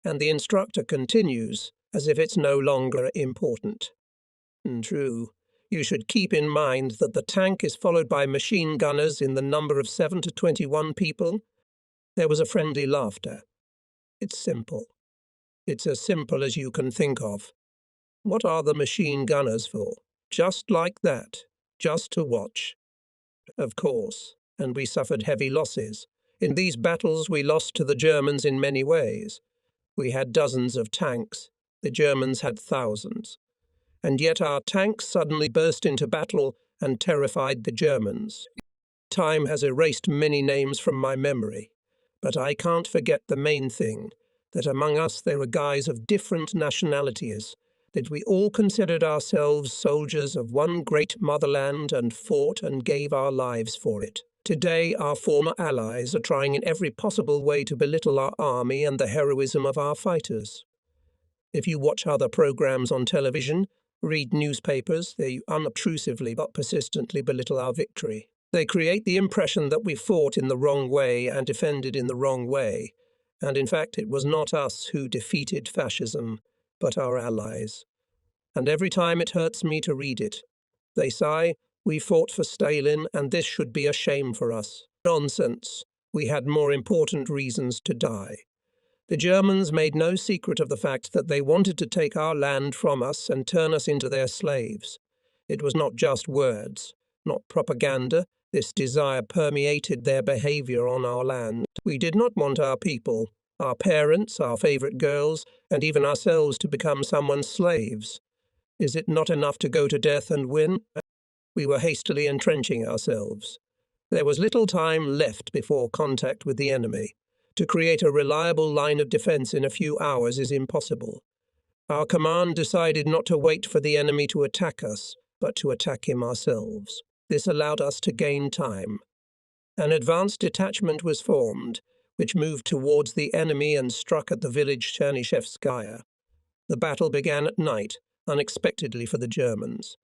And the instructor continues, as if it's no longer important. True. You should keep in mind that the tank is followed by machine gunners in the number of 7 to 21 people. There was a friendly laughter. It's simple. It's as simple as you can think of. What are the machine gunners for? Just like that. Just to watch. Of course. And we suffered heavy losses. In these battles we lost to the Germans in many ways. We had dozens of tanks. The Germans had thousands. And yet our tanks suddenly burst into battle and terrified the Germans. Time has erased many names from my memory, but I can't forget the main thing, that among us there were guys of different nationalities, that we all considered ourselves soldiers of one great motherland and fought and gave our lives for it. Today our former allies are trying in every possible way to belittle our army and the heroism of our fighters. If you watch other programs on television, read newspapers, they unobtrusively but persistently belittle our victory. They create the impression that we fought in the wrong way and defended in the wrong way, and in fact it was not us who defeated fascism, but our allies. And every time it hurts me to read it. They sigh, we fought for Stalin and this should be a shame for us. Nonsense. We had more important reasons to die. The Germans made no secret of the fact that they wanted to take our land from us and turn us into their slaves. It was not just words. not propaganda. This desire permeated their behavior on our land. We did not want our people, our parents, our favorite girls, and even ourselves to become someone's slaves. Is it not enough to go to death and win? We were hastily entrenching ourselves. There was little time left before contact with the enemy. To create a reliable line of defense in a few hours is impossible. Our command decided not to wait for the enemy to attack us, but to attack him ourselves. This allowed us to gain time. An advanced detachment was formed, which moved towards the enemy and struck at the village Chernyshevskaya. The battle began at night, unexpectedly for the Germans.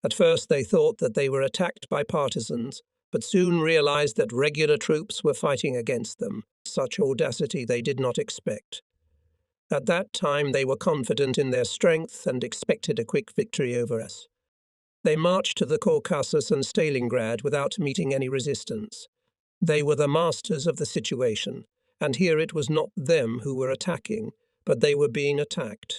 At first they thought that they were attacked by partisans, but soon realized that regular troops were fighting against them. Such audacity they did not expect. At that time they were confident in their strength and expected a quick victory over us. They marched to the Caucasus and Stalingrad without meeting any resistance. They were the masters of the situation, and here it was not them who were attacking, but they were being attacked.